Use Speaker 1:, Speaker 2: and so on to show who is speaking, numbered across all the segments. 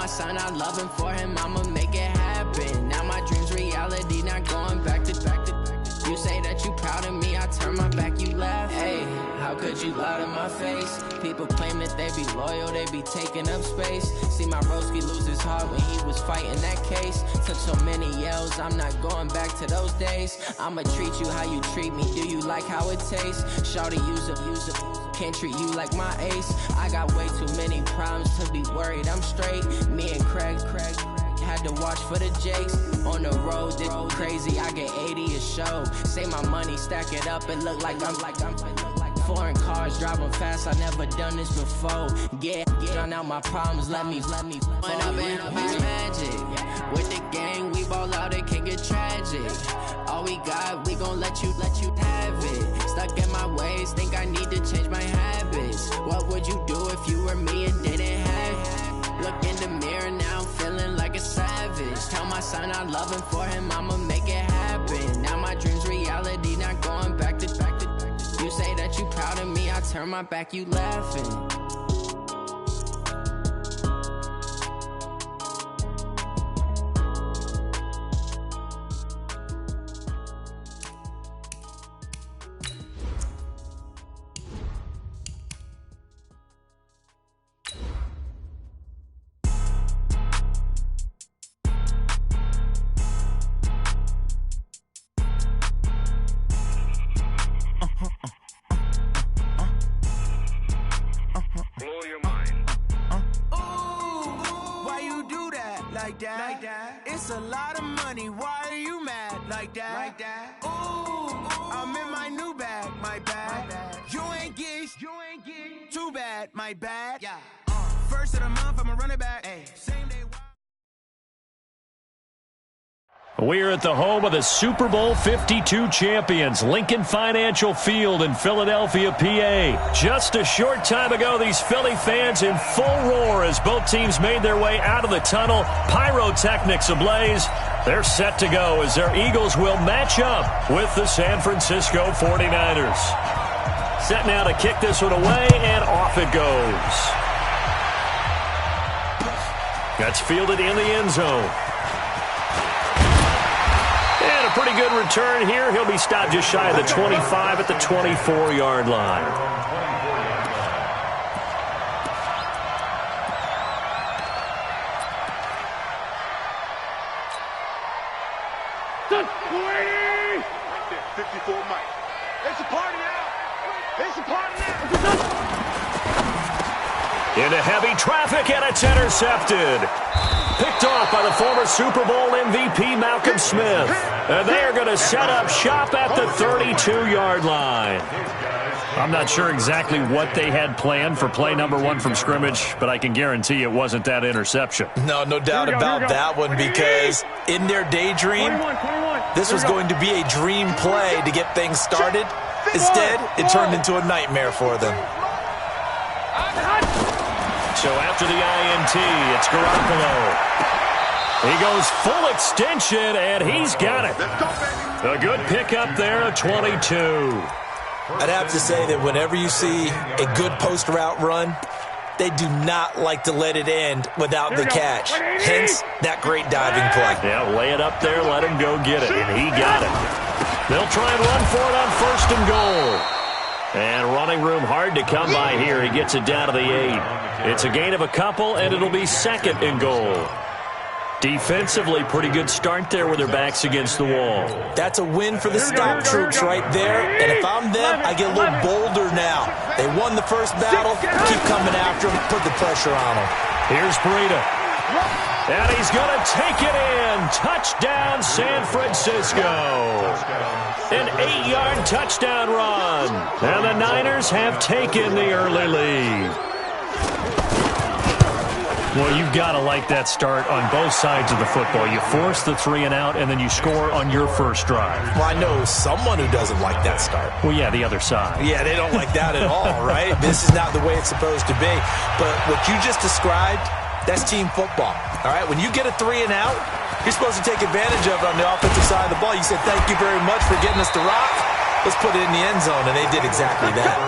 Speaker 1: my son I love him, for him I'ma make it happen. Now my dream's reality, not going back to. You say that you proud of me, I turn my back, you laugh. Hey, how could you lie to my face? People claim that they be loyal, they be taking up space. See my broski lose his heart when he was fighting that case. Took so many yells, I'm not going back to those days. I'ma treat you how you treat me, do you like how it tastes? Shawty, use up, can't treat you like my ace. I got way too many problems to be worried, I'm straight. Me and Craig had to watch for the Jakes. On the road, this crazy, I get 80 a show. Say my money, stack it up, and look like I'm foreign cars, driving fast, I never done this before. Get on out my problems, let me When up and it's magic. With the gang, we ball out, it can get tragic. All we got, we gon' let you have it. Stuck in my ways, think I need to change my habits. What would you do if you were me and didn't have it? Look in the mirror now, I'm feeling like a savage. Tell my son I love him, for him I'ma make it happen. Now my dream's reality, not going back to. You say that you proud of me, I turn my back, you laughing.
Speaker 2: It's a lot of money, why are you mad like that? Ooh, I'm in my new bag, my bad. You ain't get too bad, my bad. Yeah. First of the month, I'ma run it back. Same day.
Speaker 3: We're at the home of the Super Bowl 52 champions, Lincoln Financial Field in Philadelphia, PA. Just a short time ago, these Philly fans in full roar as both teams made their way out of the tunnel. Pyrotechnics ablaze. They're set to go as their Eagles will match up with the San Francisco 49ers. Set now to kick this one away, and off it goes. That's fielded in the end zone. And a pretty good return here. He'll be stopped just shy of the 25 at the 24-yard line.
Speaker 4: Right there, 54 Mike. It's a party now. It's a party now.
Speaker 3: Into heavy traffic, and it's intercepted. Picked off by the former Super Bowl MVP Malcolm Smith. And they are going to set up shop at the 32-yard line. I'm not sure exactly what they had planned for play number one from scrimmage, but I can guarantee it wasn't that interception.
Speaker 5: No doubt about that one, because in their daydream, this was going to be a dream play to get things started. Instead, it turned into a nightmare for them.
Speaker 3: So after the INT, it's Garoppolo. He goes full extension, and he's got it. A good pickup there at 22.
Speaker 5: I'd have to say that whenever you see a good post route run, they do not like to let it end without the catch. Hence, that great diving play.
Speaker 3: Yeah, lay it up there, let him go get it, and he got it. They'll try and run for it on 1st and goal. And running room hard to come by here. He gets it down to the 8. It's a gain of a couple, and it'll be 2nd and goal. Defensively, pretty good start there with their backs against the wall.
Speaker 5: That's a win for the stop troops right there. And if I'm them, I get a little bolder now. They won the first battle. Keep coming after them. Put the pressure on them.
Speaker 3: Here's Breida. And he's going to take it in. Touchdown, San Francisco. An 8-yard touchdown run. And the Niners have taken the early lead. Well, you've got to like that start on both sides of the football. You force the 3 and out, and then you score on your first drive.
Speaker 5: Well, I know someone who doesn't like that start.
Speaker 3: Well, yeah, the other side.
Speaker 5: Yeah, they don't like that at all, right? This is not the way it's supposed to be. But what you just described, that's team football. All right, when you get a 3 and out, you're supposed to take advantage of it on the offensive side of the ball. You said, thank you very much for getting us to rock. Let's put it in the end zone, and they did exactly that.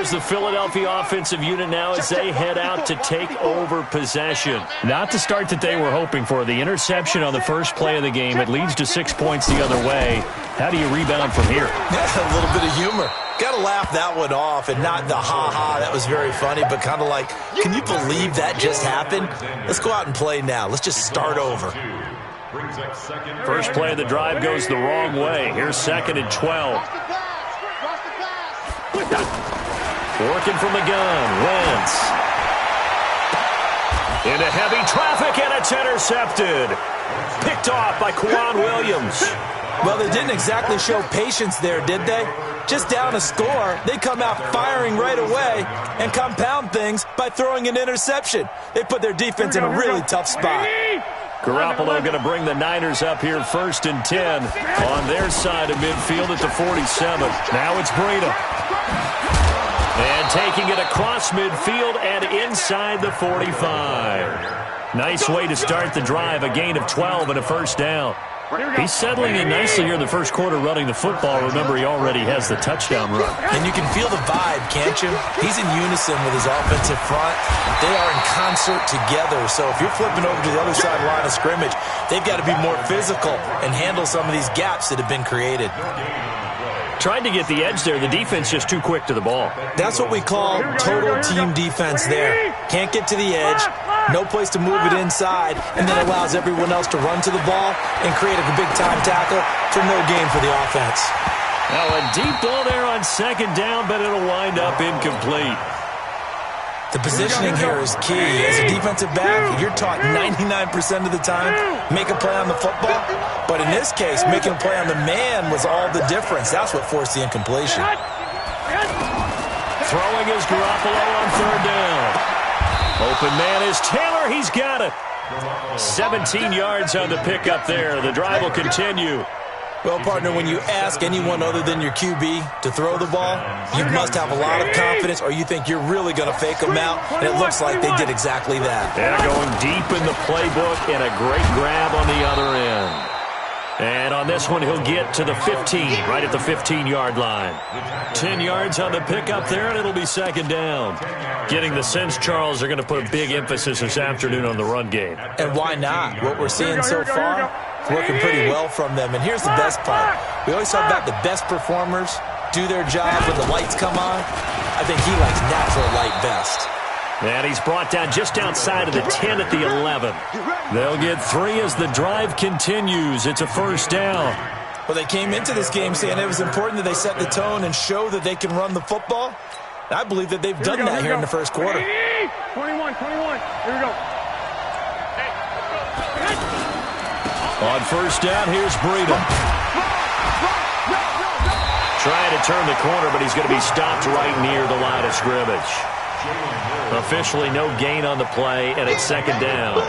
Speaker 3: Here's the Philadelphia offensive unit now as they head out to take over possession. Not the start that they were hoping for. The interception on the first play of the game. It leads to 6 points the other way. How do you rebound from here?
Speaker 5: Yeah, a little bit of humor. Got to laugh that one off, and not the ha-ha, that was very funny, but kind of like, can you believe that just happened? Let's go out and play now. Let's just start over.
Speaker 3: First play of the drive goes the wrong way. Here's 2nd and 12. Working from the gun, Wentz. Into heavy traffic, and it's intercepted. Picked off by Quan Williams.
Speaker 5: Well, they didn't exactly show patience there, did they? Just down a score, they come out firing right away and compound things by throwing an interception. They put their defense in a really tough spot.
Speaker 3: Garoppolo going to bring the Niners up here 1st and 10 on their side of midfield at the 47. Now it's Breida. And taking it across midfield and inside the 45. Nice way to start the drive, a gain of 12 and a first down. He's settling in nicely here in the first quarter running the football. Remember, he already has the touchdown run.
Speaker 5: And you can feel the vibe, can't you? He's in unison with his offensive front. They are in concert together. So if you're flipping over to the other side line of scrimmage, they've got to be more physical and handle some of these gaps that have been created.
Speaker 3: Tried to get the edge there. The defense just too quick to the ball.
Speaker 5: That's what we call total team defense there. Can't get to the edge, no place to move it inside, and then allows everyone else to run to the ball and create a big-time tackle for no gain for the offense.
Speaker 3: Now a deep ball there on 2nd down, but it'll wind up incomplete.
Speaker 5: The positioning here is key. As a defensive back, you're taught 99% of the time, make a play on the football. But in this case, making a play on the man was all the difference. That's what forced the incompletion.
Speaker 3: Throwing is Garoppolo on 3rd down. Open man is Taylor. He's got it. 17 yards on the pickup there. The drive will continue.
Speaker 5: Well, partner, when you ask anyone other than your QB to throw the ball, you must have a lot of confidence or you think you're really going to fake them out, and it looks like they did exactly that.
Speaker 3: Yeah, going deep in the playbook and a great grab on the other end. And on this one, he'll get to the 15, right at the 15-yard line. 10 yards on the pickup there, and it'll be 2nd down. Getting the sense, Charles, they're going to put a big emphasis this afternoon on the run game.
Speaker 5: And why not? What we're seeing so far, it's working pretty well from them. And here's the best part. We always talk about the best performers do their job when the lights come on. I think he likes natural light best.
Speaker 3: And he's brought down just outside of the 10 at the 11. They'll get 3 as the drive continues. It's a first down.
Speaker 5: Well, they came into this game saying it was important that they set the tone and show that they can run the football. I believe that they've done that here in the first quarter.
Speaker 4: 21. Here we go.
Speaker 3: On first down, here's Breida. Trying to turn the corner, but he's going to be stopped right near the line of scrimmage. Officially no gain on the play, and it's 2nd down.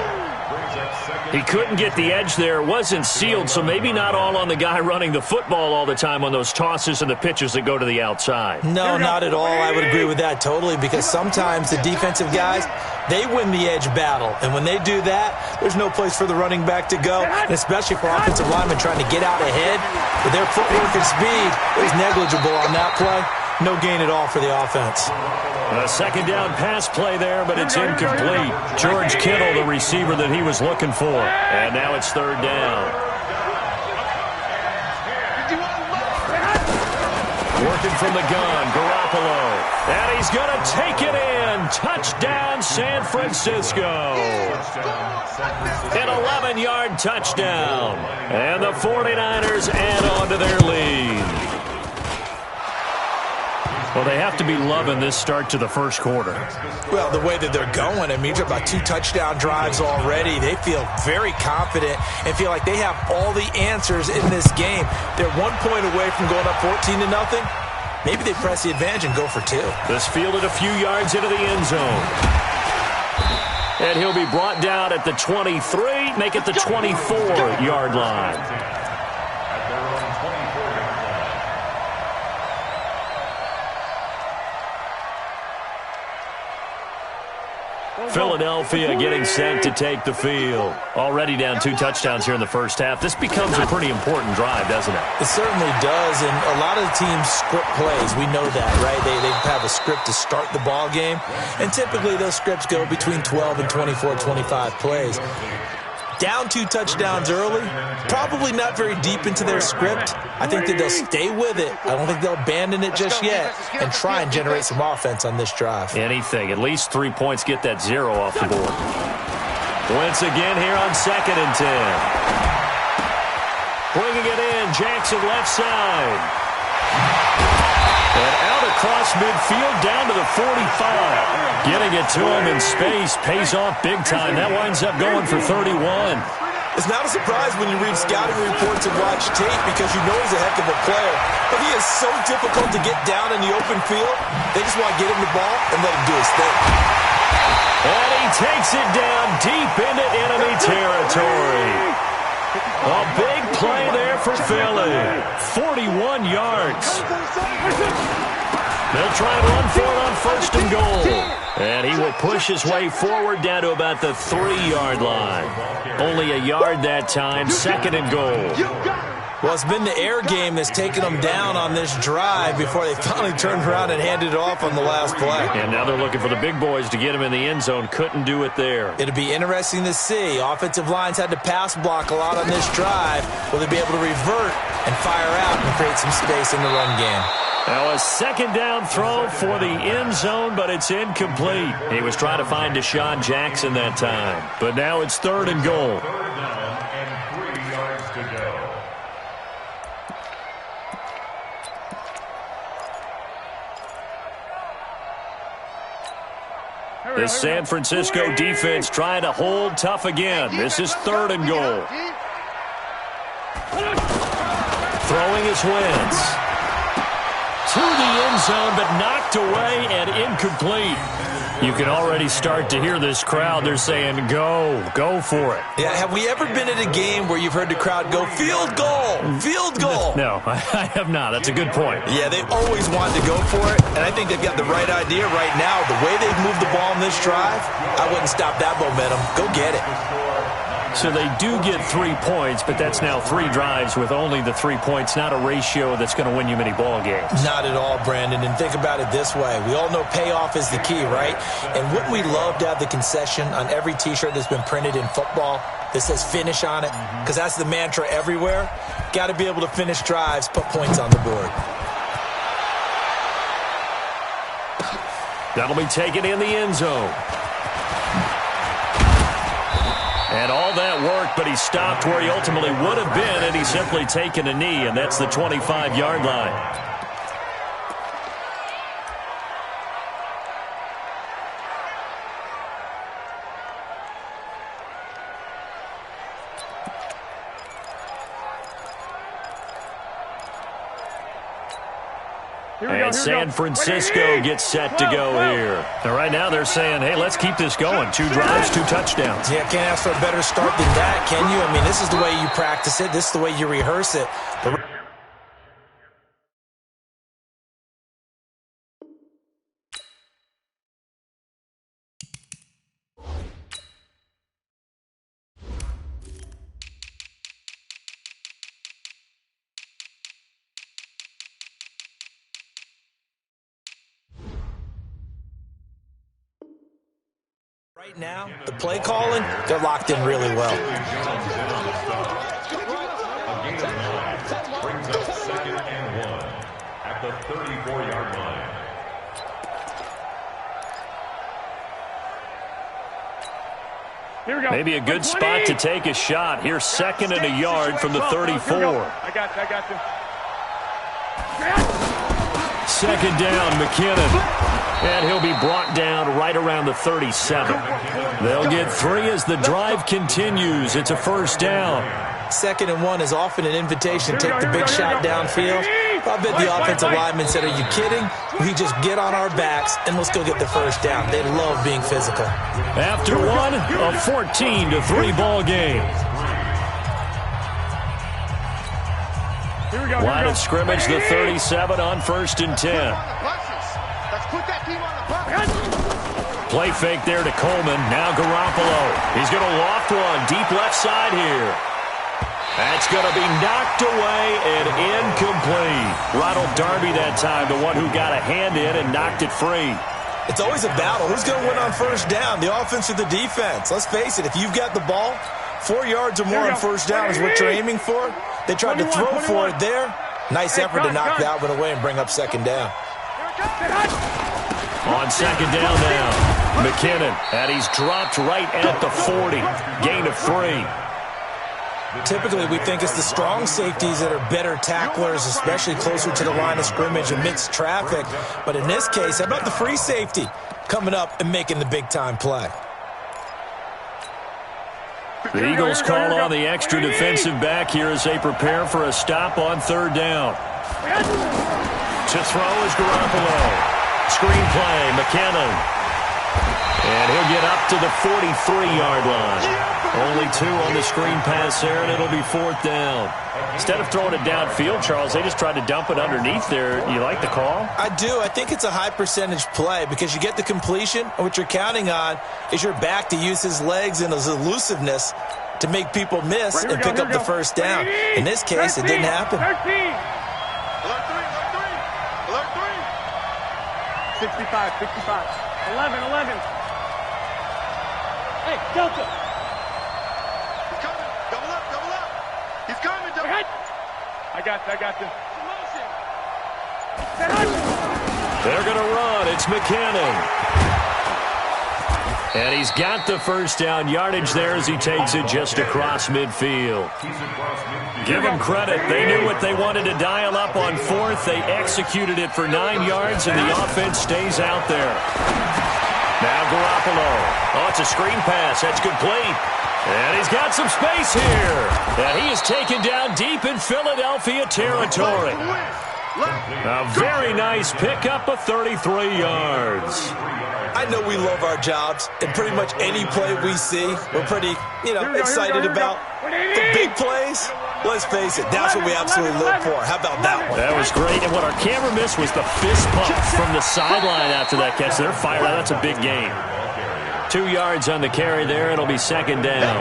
Speaker 3: He couldn't get the edge there. It wasn't sealed, so maybe not all on the guy running the football all the time on those tosses and the pitches that go to the outside.
Speaker 5: No, not at all. I would agree with that totally, because sometimes the defensive guys, they win the edge battle. And when they do that, there's no place for the running back to go, and especially for offensive linemen trying to get out ahead. With their footwork and speed, it was negligible on that play. No gain at all for the offense.
Speaker 3: A 2nd down pass play there, but it's incomplete. George Kittle, the receiver that he was looking for. And now it's 3rd down. Working from the gun, Garoppolo. And he's going to take it in. Touchdown, San Francisco. An 11-yard touchdown. And the 49ers add on to their lead. Well, they have to be loving this start to the first quarter.
Speaker 5: Well, the way that they're going, I mean, you're about 2 touchdown drives already. They feel very confident and feel like they have all the answers in this game. They're 1 point away from going up 14-0. Maybe they press the advantage and go for 2.
Speaker 3: This fielded a few yards into the end zone. And he'll be brought down at the 23, make it the 24-yard line. Philadelphia getting set to take the field. Already down 2 touchdowns here in the first half. This becomes a pretty important drive, doesn't it?
Speaker 5: It certainly does, and a lot of the teams script plays. We know that, right? They have a script to start the ball game, and typically those scripts go between 12 and 24, 25 plays. Down 2 touchdowns early, probably not very deep into their script. I think that they'll stay with it. I don't think they'll abandon it just yet and try and generate some offense on this drive.
Speaker 3: Anything. At least 3 points, get that 0 off the board. Once again here on 2nd and 10. Bringing it in, Jackson left side. And out across midfield down to the 45. Getting it to him in space pays off big time. That winds up going for 31.
Speaker 5: It's not a surprise when you read scouting reports and watch tape because you know he's a heck of a player. But he is so difficult to get down in the open field. They just want to get him the ball and let him do his thing.
Speaker 3: And he takes it down deep into enemy territory. A big play there for Philly. 41 yards. They'll try and run for it on 1st and goal. And he will push his way forward down to about the 3-yard line. Only a yard that time, 2nd and goal.
Speaker 5: Well, it's been the air game that's taken them down on this drive before they finally turned around and handed it off on the last play.
Speaker 3: And now they're looking for the big boys to get him in the end zone. Couldn't do it there.
Speaker 5: It'll be interesting to see. Offensive lines had to pass block a lot on this drive. Will they be able to revert and fire out and create some space in the run game?
Speaker 3: Now a 2nd down throw for the end zone, but it's incomplete. He was trying to find Deshaun Jackson that time. But now it's 3rd and goal.
Speaker 6: 3rd down and 3 yards to go.
Speaker 3: The San Francisco defense trying to hold tough again. This is 3rd and goal. Throwing his Wentz. To the end zone, but knocked away and incomplete. You can already start to hear this crowd. They're saying, go for it.
Speaker 5: Yeah, have we ever been at a game where you've heard the crowd go, field goal, field goal?
Speaker 3: No, I have not. That's a good point.
Speaker 5: Yeah, they always wanted to go for it, and I think they've got the right idea right now. The way they've moved the ball in this drive, I wouldn't stop that momentum. Go get it.
Speaker 3: So they do get 3 points, but that's now 3 drives with only the 3 points, not a ratio that's going to win you many ball games.
Speaker 5: Not at all, Brandon. And think about it this way. We all know payoff is the key, right? And wouldn't we love to have the concession on every T-shirt that's been printed in football that says finish on it? Because that's the mantra everywhere. Got to be able to finish drives, put points on the board.
Speaker 3: That'll be taken in the end zone. And all that worked, but he stopped where he ultimately would have been, and he's simply taken a knee, and that's the 25-yard line. And San Francisco gets set to go here. And right now they're saying, hey, let's keep this going. 2 drives, 2 touchdowns.
Speaker 5: Yeah, can't ask for a better start than that, can you? I mean, this is the way you practice it. This is the way you rehearse it. But right now, the play calling, they're locked in really well.
Speaker 6: Brings up 2nd and 1 at the 34-yard line.
Speaker 4: Here we go.
Speaker 3: Maybe a good spot to take a shot. Here's 2nd and a yard from the 34.
Speaker 4: I got you.
Speaker 3: 2nd down, McKinnon. And he'll be brought down right around the 37. They'll get 3 as the drive continues. It's a 1st down.
Speaker 5: 2nd and 1 is often an invitation to take the big shot downfield. I bet the offensive lineman said, are you kidding? We just get on our backs and let's go get the 1st down. They love being physical.
Speaker 3: After one, a 14-3 ball game. Line of scrimmage, the 37 on 1st and 10. Play fake there to Coleman. Now Garoppolo. He's going to loft one. Deep left side here. That's going to be knocked away and incomplete. Ronald Darby that time, the one who got a hand in and knocked it free.
Speaker 5: It's always a battle. Who's going to win on first down, the offense or the defense? Let's face it, if you've got the ball, 4 yards or more on first down is what you're aiming for. They tried to throw for it there. Nice effort to knock that one away and bring up second down.
Speaker 3: On second down now, McKinnon, and he's dropped right at the 40. Gain of 3.
Speaker 5: Typically, we think it's the strong safeties that are better tacklers, especially closer to the line of scrimmage amidst traffic. But in this case, how about the free safety coming up and making the big-time play?
Speaker 3: The Eagles call on the extra defensive back here as they prepare for a stop on third down. To throw is Garoppolo. Screen play, McKinnon. And he'll get up to the 43-yard line. Only 2 on the screen pass there, and it'll be 4th down. Instead of throwing it downfield, Charles, they just tried to dump it underneath there. You like the call?
Speaker 5: I do. I think it's a high-percentage play because you get the completion, and what you're counting on is your back to use his legs and his elusiveness to make people miss and pick up the first down. In this case, it didn't happen.
Speaker 4: 65, 65. 11. Hey, Delta. He's coming. Double up. He's coming, double up. I got you.
Speaker 3: They're going to run. It's McKinnon. And he's got the first down yardage there as he takes it just across midfield. Give them credit. They knew what they wanted to dial up on 4th. They executed it for 9 yards, and the offense stays out there. Now Garoppolo. Oh, it's a screen pass. That's complete. And he's got some space here. And he is taken down deep in Philadelphia territory. A very nice pickup of 33 yards.
Speaker 5: I know we love our jobs, and pretty much any play we see, we're pretty, excited about. The big plays, let's face it, that's what we absolutely live for. How about that one?
Speaker 3: That was great, and what our camera missed was the fist pump from the sideline after that catch. They're fired out. That's a big gain. 2 yards on the carry there. It'll be second down.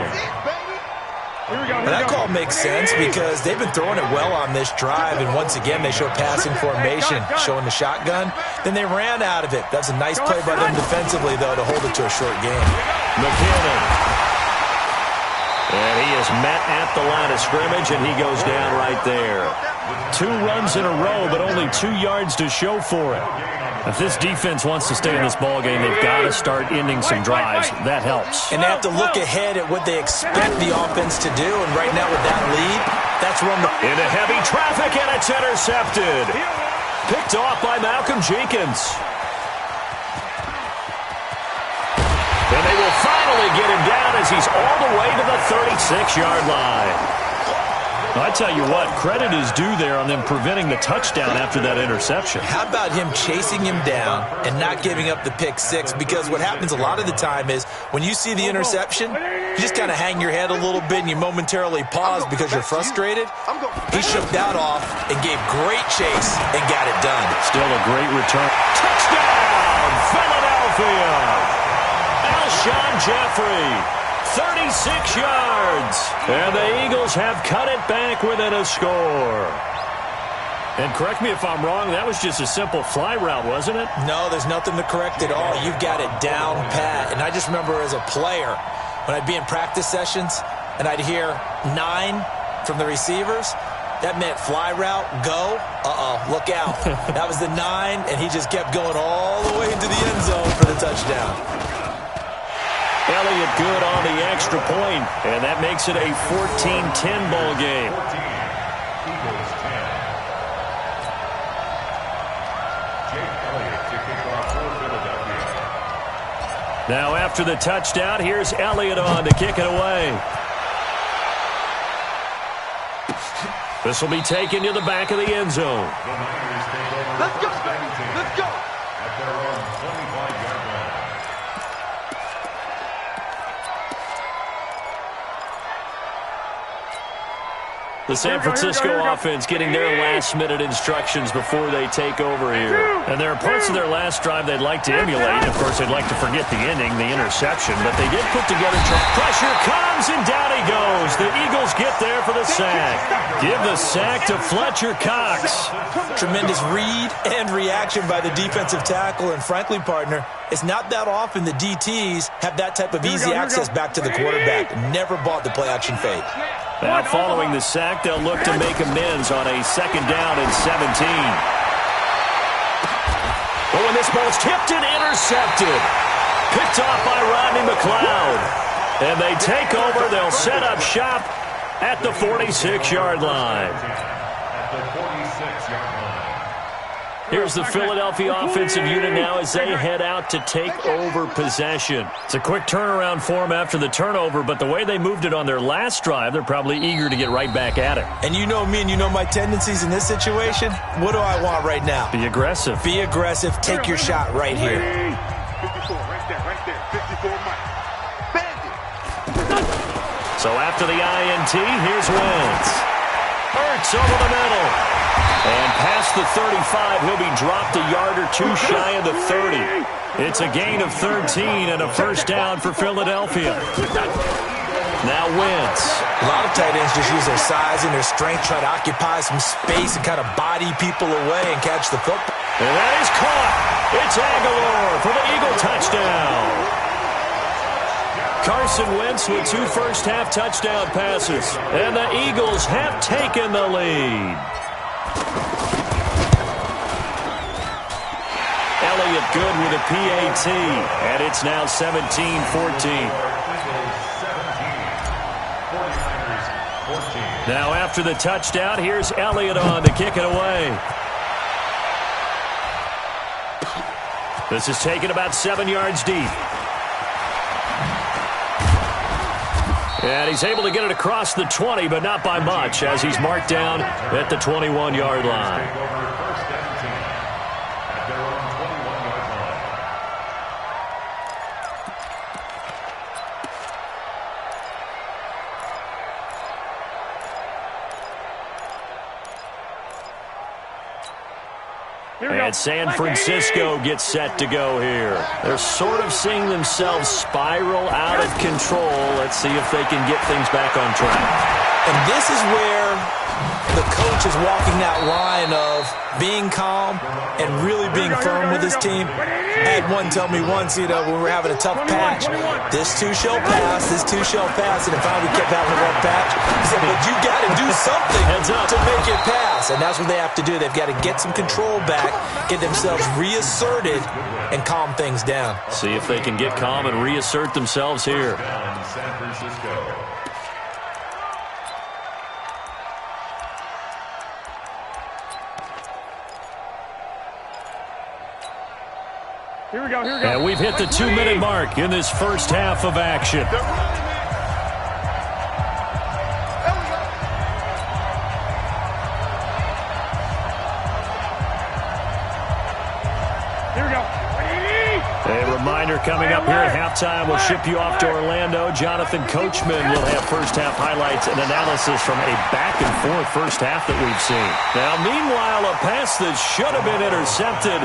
Speaker 5: And that call makes sense because they've been throwing it well on this drive, and once again they show passing formation, showing the shotgun. Then they ran out of it. That's a nice play by them defensively, though, to hold it to a short game.
Speaker 3: McKinnon. And he is met at the line of scrimmage, and he goes down right there. 2 runs in a row, but only 2 yards to show for it. If this defense wants to stay in this ballgame, they've got to start ending some drives. That helps.
Speaker 5: And they have to look ahead at what they expect the offense to do. And right now with that lead, that's run
Speaker 3: into heavy traffic, and it's intercepted. Picked off by Malcolm Jenkins. And they will finally get him down as he's all the way to the 36-yard line. I tell you what, credit is due there on them preventing the touchdown after that interception.
Speaker 5: How about him chasing him down and not giving up the pick 6? Because what happens a lot of the time is when you see the interception, you just kind of hang your head a little bit and you momentarily pause because you're frustrated. He shook that off and gave great chase and got it done.
Speaker 3: Still a great return. Touchdown, Philadelphia! Alshon Jeffrey. 36 yards. And the Eagles have cut it back within a score. And correct me if I'm wrong, that was just a simple fly route, wasn't it?
Speaker 5: No, there's nothing to correct at all. You've got it down pat. And I just remember as a player, when I'd be in practice sessions and I'd hear 9 from the receivers, that meant fly route, go, look out. That was the 9, and he just kept going all the way into the end zone for the touchdown.
Speaker 3: Elliott good on the extra point, and that makes it a 14-10 ball game. Now after the touchdown, here's Elliott on to kick it away. This will be taken to the back of the end zone.
Speaker 4: Let's go, baby. Let's go.
Speaker 3: The San Francisco offense getting their last-minute instructions before they take over here. And there are parts of their last drive they'd like to emulate. Of course, they'd like to forget the ending, the interception. But they did put together pressure comes, and down he goes. The Eagles get there for the sack. Give the sack to Fletcher Cox.
Speaker 5: Tremendous read and reaction by the defensive tackle. And frankly, partner, it's not that often the DTs have that type of easy access back to the quarterback. Never bought the play-action fade.
Speaker 3: Now, following the sack, they'll look to make amends on a 2nd down and 17. Oh, and this ball's tipped and intercepted. Picked off by Rodney McLeod. And they take over. They'll set up shop at the 46-yard line.
Speaker 6: At the 46-yard line.
Speaker 3: Here's the Philadelphia offensive unit now as they head out to take over possession. It's a quick turnaround for them after the turnover, but the way they moved it on their last drive, they're probably eager to get right back at it.
Speaker 5: And you know me and you know my tendencies in this situation. What do I want right now?
Speaker 3: Be aggressive.
Speaker 5: Be aggressive. Take your shot right here.
Speaker 4: 54, right there. 54, Mike.
Speaker 3: So after the INT, here's Wentz. Hurts over the middle. And past the 35, he'll be dropped a yard or two shy of the 30. It's a gain of 13 and a first down for Philadelphia. Now Wentz.
Speaker 5: A lot of tight ends just use their size and their strength, try to occupy some space and kind of body people away and catch the football.
Speaker 3: And that is caught. It's Aguilar for the Eagle touchdown. Carson Wentz with 2 first-half touchdown passes. And the Eagles have taken the lead. Elliott good with a PAT. And it's now 17-14. Now after the touchdown, here's Elliott on to kick it away. This is taken about 7 yards deep. And he's able to get it across the 20, but not by much, as he's marked down at the 21-yard line. And San Francisco gets set to go here. They're sort of seeing themselves spiral out of control. Let's see if they can get things back on track.
Speaker 5: And this is where the coach is walking that line of being calm and really being firm with his team. I had one tell me once, when we're having a tough patch, this too shall pass, this too shall pass. And if we kept having a rough patch, he said, but you got to do something to make it pass. And that's what they have to do. They've got to get some control back, get themselves reasserted, and calm things down.
Speaker 3: See if they can get calm and reassert themselves here.
Speaker 6: San Francisco.
Speaker 7: Here we go.
Speaker 3: And we've hit the 2-minute mark in this first half of action.
Speaker 7: Here we go.
Speaker 3: A reminder coming up here at halftime, we'll ship you off to Orlando. Jonathan Coachman will have first-half highlights and analysis from a back-and-forth first half that we've seen. Now, meanwhile, a pass that should have been intercepted,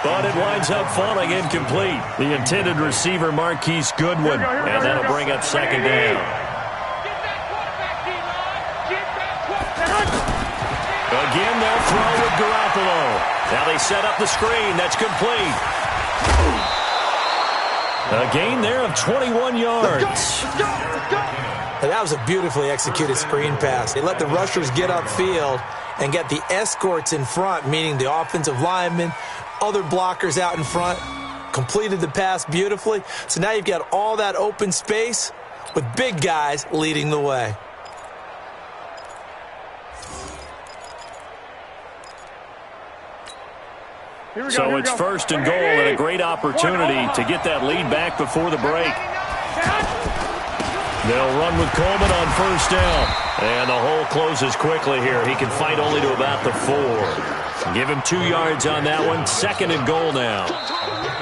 Speaker 3: but it winds up falling incomplete. The intended receiver, Marquise Goodwin, and that'll bring up 2nd down. Again, they'll throw with Garoppolo. Now they set up the screen. That's complete. A gain there of 21 yards.
Speaker 5: And that was a beautifully executed screen pass. They let the rushers get upfield and get the escorts in front, meaning the offensive linemen, other blockers out in front, completed the pass beautifully. So now you've got all that open space with big guys leading the way.
Speaker 3: So it's 1st and goal and a great opportunity to get that lead back before the break. They'll run with Coleman on 1st down. And the hole closes quickly here. He can fight only to about the 4. Give him 2 yards on that one. 2nd and goal now.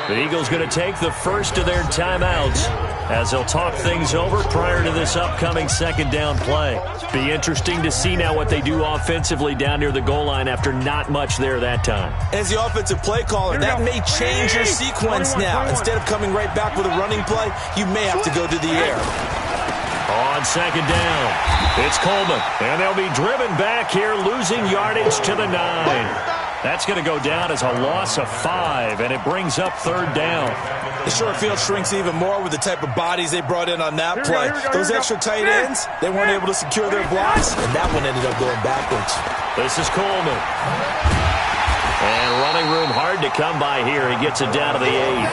Speaker 3: The Eagles going to take the first of their timeouts as they'll talk things over prior to this upcoming second down play. Be interesting to see now what they do offensively down near the goal line after not much there that time.
Speaker 5: As the offensive play caller, that may change your sequence now. Instead of coming right back with a running play, you may have to go to the air.
Speaker 3: On second down, it's Coleman, and they'll be driven back here, losing yardage to the 9. That's going to go down as a loss of 5, and it brings up third down.
Speaker 5: The short field shrinks even more with the type of bodies they brought in on that play. Those extra tight ends, they weren't able to secure their blocks, and that one ended up going backwards.
Speaker 3: This is Coleman. And running room hard to come by here. He gets it down to the 8.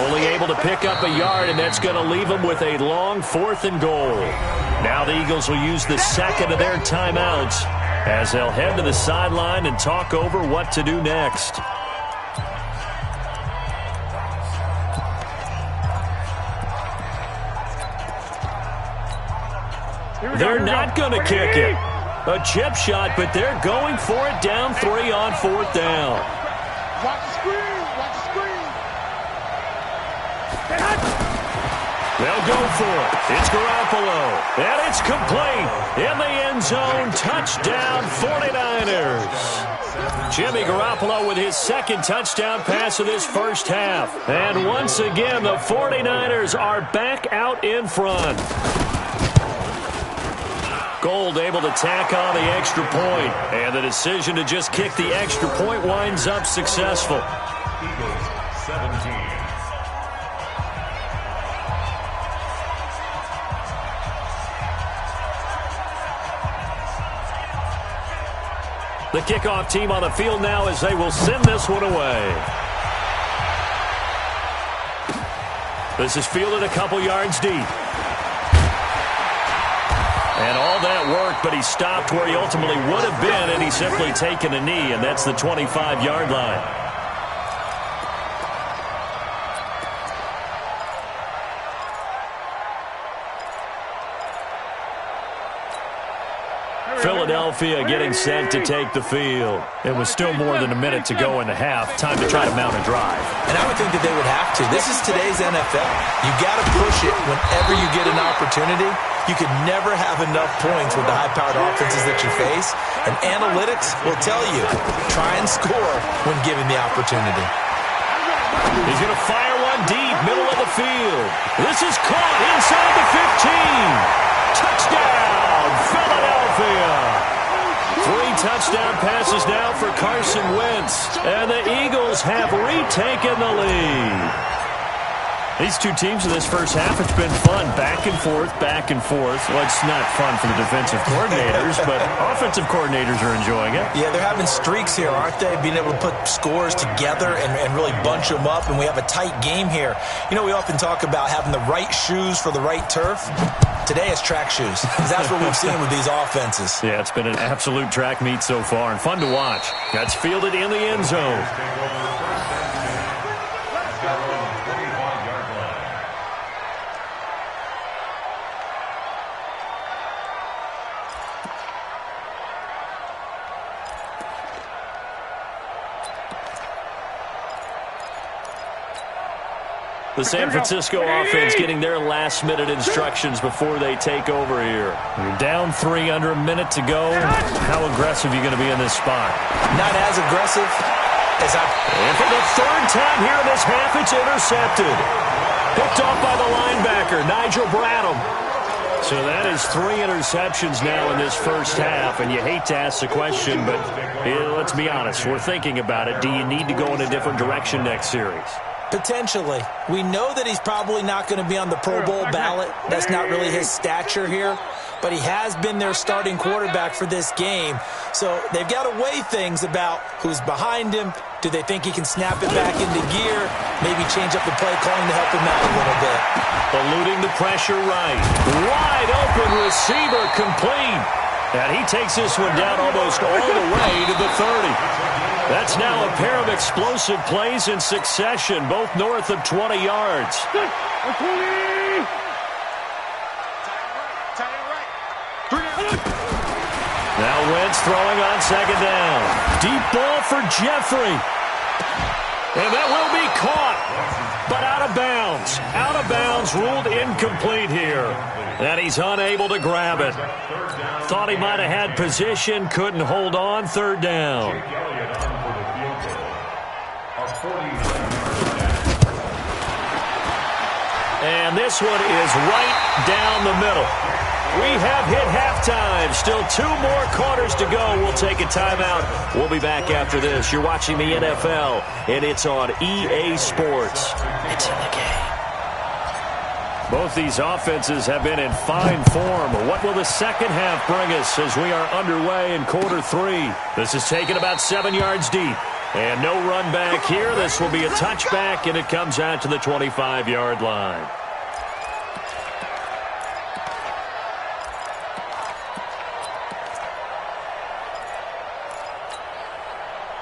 Speaker 3: Only able to pick up a yard, and that's going to leave him with a long 4th and goal. Now the Eagles will use the second of their timeouts as they'll head to the sideline and talk over what to do next. They're not going to kick it. A chip shot, but they're going for it down 3 on 4th down.
Speaker 4: Watch the screen. Watch the screen.
Speaker 3: They'll go for it. It's Garoppolo. And it's complete. In the end zone. Touchdown 49ers. Jimmy Garoppolo with his second touchdown pass of this first half. And once again, the 49ers are back out in front. Gold able to tack on the extra point, and the decision to just kick the extra point winds up successful.
Speaker 6: Eagles 17.
Speaker 3: The kickoff team on the field now as they will send this one away. This is fielded a couple yards deep. And all that work, but he stopped where he ultimately would have been, and he's simply taken a knee, and that's the 25-yard line. Philadelphia getting set to take the field. It was still more than a minute to go in the half. Time to try to mount a drive.
Speaker 5: And I would think that they would have to. This is today's NFL. You got to push it whenever you get an opportunity. You could never have enough points with the high-powered offenses that you face. And analytics will tell you, try and score when given the opportunity.
Speaker 3: He's going to fire one deep, middle of the field. This is caught inside the 15. Touchdown, Philadelphia. 3 touchdown passes now for Carson Wentz. And the Eagles have retaken the lead. These two teams in this first half, it's been fun. Back and forth, back and forth. Well, it's not fun for the defensive coordinators, but offensive coordinators are enjoying it.
Speaker 5: Yeah, they're having streaks here, aren't they? Being able to put scores together and really bunch them up, and we have a tight game here. You know, we often talk about having the right shoes for the right turf. Today it's track shoes. That's what we've seen with these offenses.
Speaker 3: Yeah, it's been an absolute track meet so far, and fun to watch. That's fielded in the end zone. The San Francisco offense getting their last-minute instructions before they take over here. You're down 3 under a minute to go. How aggressive are you going to be in this spot?
Speaker 5: Not as aggressive as
Speaker 3: And for the 3rd time here in this half, it's intercepted. Picked off by the linebacker, Nigel Bradham. So that is 3 interceptions now in this first half, and you hate to ask the question, but let's be honest. We're thinking about it. Do you need to go in a different direction next series?
Speaker 5: Potentially. We know that he's probably not going to be on the Pro Bowl ballot. That's not really his stature here. But he has been their starting quarterback for this game. So they've got to weigh things about who's behind him. Do they think he can snap it back into gear? Maybe change up the play calling to help him out a little bit.
Speaker 3: Eluding the pressure right. Wide open receiver complete. And he takes this one down almost all the way to the 30. That's now a pair of explosive plays in succession, both north of 20 yards. Now Wentz throwing on second down. Deep ball for Jeffrey. And that will be caught, but out of bounds. Out of bounds, ruled incomplete here. And he's unable to grab it. Thought he might have had position, couldn't hold on. Third down. And this one is right down the middle. We have hit halftime. Still 2 more quarters to go. We'll take a timeout. We'll be back after this. You're watching the NFL, and it's on EA Sports. It's in the game. Both these offenses have been in fine form. What will the second half bring us as we are underway in quarter 3? This is taken about 7 yards deep. And no run back here. This will be a touchback, and it comes out to the 25-yard line.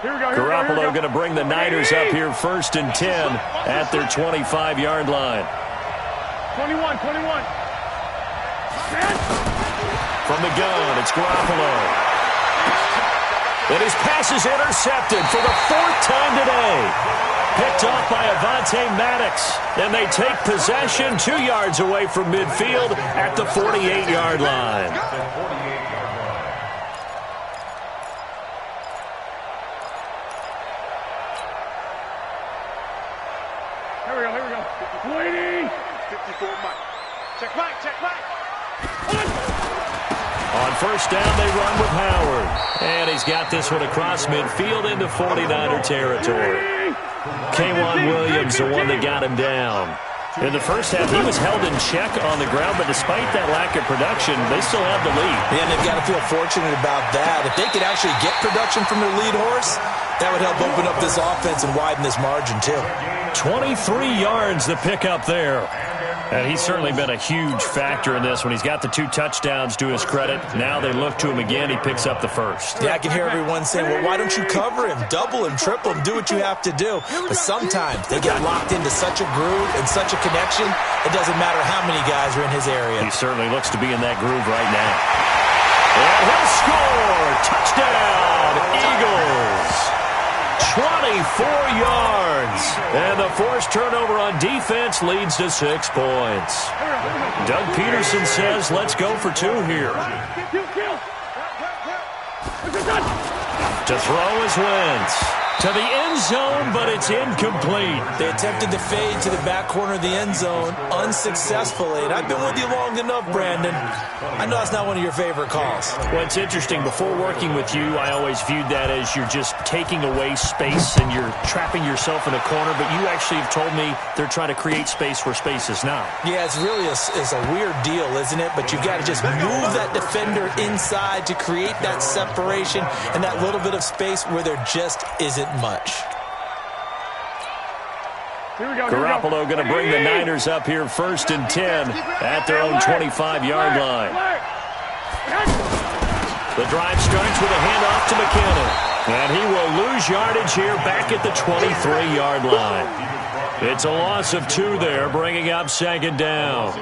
Speaker 3: Garoppolo going to bring the Niners up here 1st and 10 at their 25-yard line.
Speaker 7: 21.
Speaker 3: From the gun, it's Garoppolo. And his pass is intercepted for the 4th time today. Picked off by Avonte Maddox. And they take possession 2 yards away from midfield at the 48-yard line. On first down, they run with Howard. And he's got this one across midfield into 49er territory. K'Wan Williams, the one that got him down. In the first half, he was held in check on the ground, but despite that lack of production, they still have the lead.
Speaker 5: Yeah, and they've got to feel fortunate about that. If they could actually get production from their lead horse, that would help open up this offense and widen this margin, too.
Speaker 3: 23 yards to pick up there. And he's certainly been a huge factor in this when he's got the 2 touchdowns to his credit. Now they look to him again. He picks up the first.
Speaker 5: Yeah, I can hear everyone saying, well, why don't you cover him, double him, triple him, do what you have to do. But sometimes they get locked into such a groove and such a connection, it doesn't matter how many guys are in his area.
Speaker 3: He certainly looks to be in that groove right now. And he'll score! Touchdown, Eagles! 24 yards. And the forced turnover on defense leads to 6 points. Doug Peterson says, let's go for 2 here. To throw is Wentz. To the end zone, but it's incomplete.
Speaker 5: They attempted to fade to the back corner of the end zone unsuccessfully. And I've been with you long enough, Brandon. I know that's not one of your favorite calls.
Speaker 3: Well, it's interesting. Before working with you, I always viewed that as you're just taking away space and you're trapping yourself in a corner. But you actually have told me they're trying to create space where space is not.
Speaker 5: Yeah, it's really a weird deal, isn't it? But you've got to just move that defender inside to create that separation and that little bit of space where there just isn't much.
Speaker 3: Garoppolo going to bring the Niners up here 1st and 10 at their own 25-yard line. The drive starts with a handoff to McKinnon. And he will lose yardage here back at the 23-yard line. It's a loss of 2 there, bringing up 2nd down.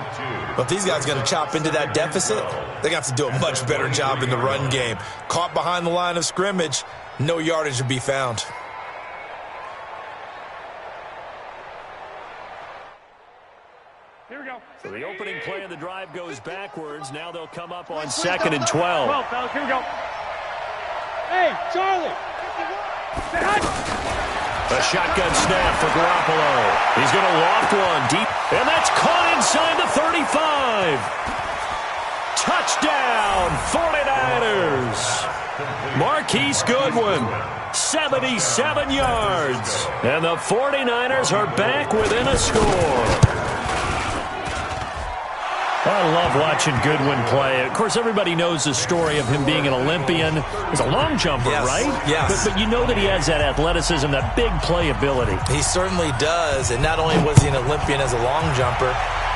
Speaker 5: But if these guys are going to chop into that deficit, they're going to have to do a much better job in the run game. Caught behind the line of scrimmage, no yardage to be found.
Speaker 7: Here we go.
Speaker 3: So the opening play of the drive goes backwards. Now they'll come up on 2nd and 12.
Speaker 7: 12, fellas. Here we go. Hey, Charlie.
Speaker 3: A shotgun snap for Garoppolo. He's going to loft one deep, and that's caught inside the 35. Touchdown, 49ers. Marquise Goodwin, 77 yards. And the 49ers are back within a score. I love watching Goodwin play. Of course, everybody knows the story of him being an Olympian. He's a long jumper,
Speaker 5: yes,
Speaker 3: right?
Speaker 5: Yes.
Speaker 3: But you know that he has that athleticism, that big playability.
Speaker 5: He certainly does. And not only was he an Olympian as a long jumper,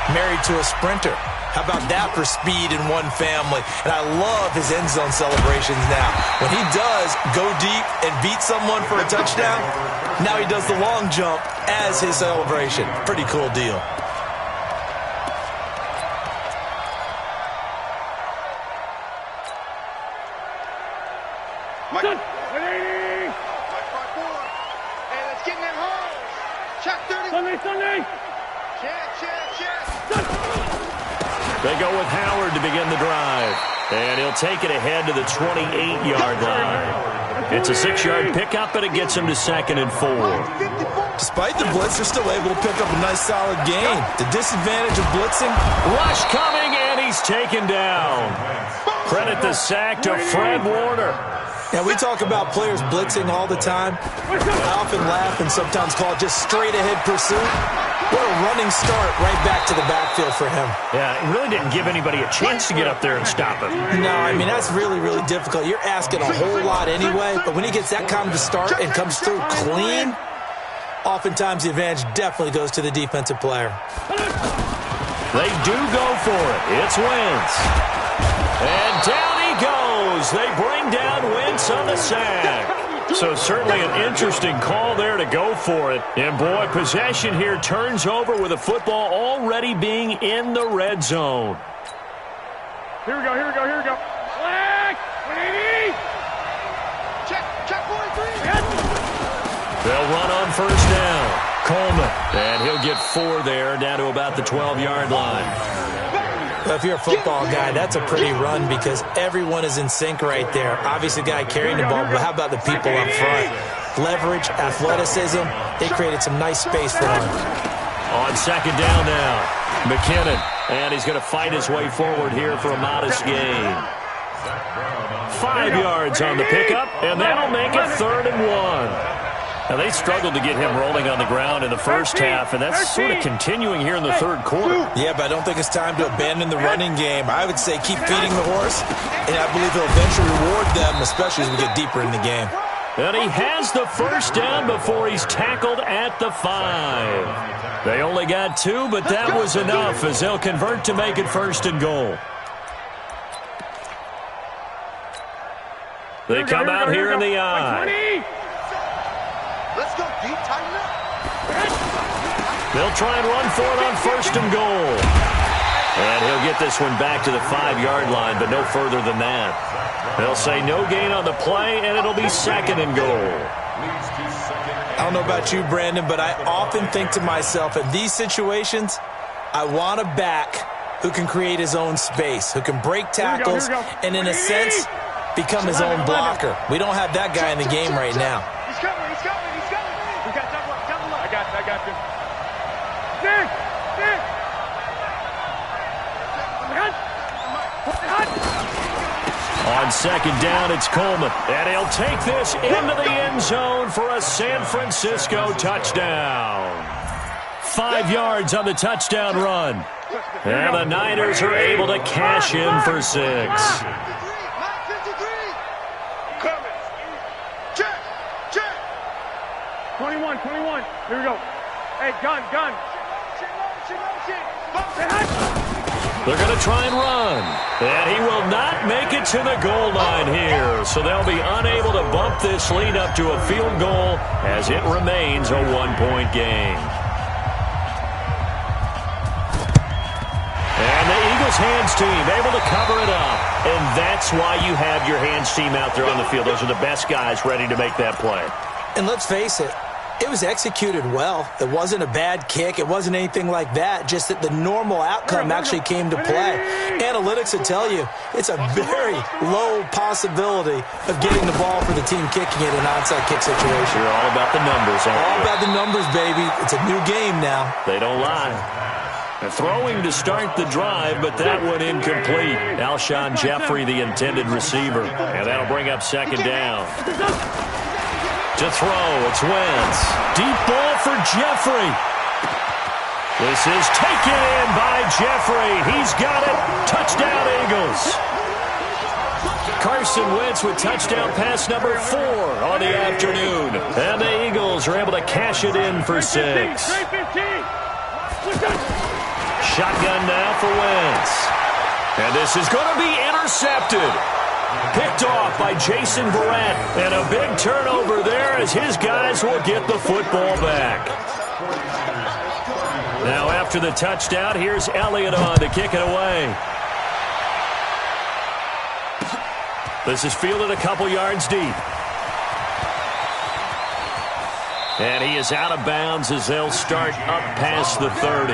Speaker 5: married to a sprinter. How about that for speed in one family? And I love his end zone celebrations now. When he does go deep and beat someone for a touchdown, now he does the long jump as his celebration. Pretty cool deal.
Speaker 4: Mike 180. Mike 5-4. And it's getting it home. Check 30.
Speaker 7: Sunday.
Speaker 3: They go with Howard to begin the drive. And he'll take it ahead to the 28-yard line. It's a 6-yard pickup, and it gets him to 2nd and 4.
Speaker 5: Despite the blitz, they're still able to pick up a nice, solid gain. The disadvantage of blitzing.
Speaker 3: Rush coming, and he's taken down. Credit the sack to Fred Warner.
Speaker 5: Now, we talk about players blitzing all the time. I often laugh and sometimes call it just straight-ahead pursuit. What a running start right back to the backfield for him.
Speaker 3: Yeah, it really didn't give anybody a chance to get up there and stop him.
Speaker 5: No, I mean, that's really, really difficult. You're asking a whole lot anyway, but when he gets that kind of a start and comes through clean, oftentimes the advantage definitely goes to the defensive player.
Speaker 3: They do go for it. It's Wentz. And down he goes. They bring down Wentz on the sack. So certainly an interesting call there to go for it. And, boy, possession here turns over with the football already being in the red zone.
Speaker 7: Here we go. Flag! 180!
Speaker 4: Check 43!
Speaker 3: They'll run on first down. Coleman. And he'll get 4 there, down to about the 12-yard line.
Speaker 5: Well, if you're a football guy, that's a pretty run because everyone is in sync right there. Obviously, the guy carrying the ball, but how about the people up front? Leverage, athleticism, they created some nice space for him.
Speaker 3: On second down now, McKinnon. And he's going to fight his way forward here for a modest gain. 5 yards on the pickup, and that'll make it 3rd and 1. Now, they struggled to get him rolling on the ground in the first half, and that's sort of continuing here in the third quarter.
Speaker 5: Yeah, but I don't think it's time to abandon the running game. I would say keep feeding the horse, and I believe he'll eventually reward them, especially as we get deeper in the game.
Speaker 3: And he has the first down before he's tackled at the 5. They only got 2, but that was enough as they'll convert to make it 1st and goal. They come out here in the eye.
Speaker 4: Let's go, deep, tighten up.
Speaker 3: They'll try and run for it on 1st and goal. And he'll get this one back to the 5-yard line, but no further than that. They'll say no gain on the play, and it'll be 2nd and goal.
Speaker 5: I don't know about you, Brandon, but I often think to myself, in these situations, I want a back who can create his own space, who can break tackles, and in a sense, become his own blocker. We don't have that guy in the game right now.
Speaker 4: He's coming. We got double up.
Speaker 7: I got you. Nick!
Speaker 3: On second down, it's Coleman. And he'll take this into the end zone for a San Francisco touchdown. 5 yards on the touchdown run. And the Niners are able to cash in for 6.
Speaker 7: 21. Here we go. Hey, gun.
Speaker 3: They're going to try and run. And he will not make it to the goal line here. So they'll be unable to bump this lead up to a field goal as it remains a 1-point game. And the Eagles hands team able to cover it up. And that's why you have your hands team out there on the field. Those are the best guys ready to make that play.
Speaker 5: And let's face it, it was executed well. It wasn't a bad kick. It wasn't anything like that. Just that the normal outcome actually came to play. Analytics will tell you it's a very low possibility of getting the ball for the team kicking it in an onside kick situation.
Speaker 3: You're all about the numbers, aren't you?
Speaker 5: All about the numbers, baby. It's a new game now.
Speaker 3: They don't lie. They're throwing to start the drive, but that one incomplete. Alshon Jeffrey, the intended receiver. And that'll bring up second down. To throw, it's Wentz. Deep ball for Jeffrey. This is taken in by Jeffrey. He's got it. Touchdown, Eagles. Carson Wentz with touchdown pass number 4 on the afternoon. And the Eagles are able to cash it in for 6. Shotgun now for Wentz. And this is going to be intercepted. Picked off by Jason Verrett. And a big turnover there as his guys will get the football back. Now after the touchdown, here's Elliott on to kick it away. This is fielded a couple yards deep. And he is out of bounds as they'll start up past the 30.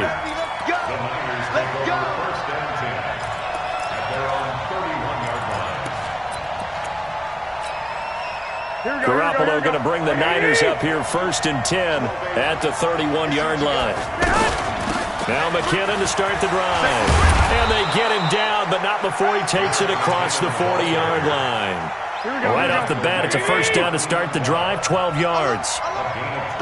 Speaker 3: Garoppolo going to bring the Niners up here 1st and 10 at the 31-yard line. Now McKinnon to start the drive. And they get him down, but not before he takes it across the 40-yard line. Right off the bat, it's a 1st down to start the drive, 12 yards.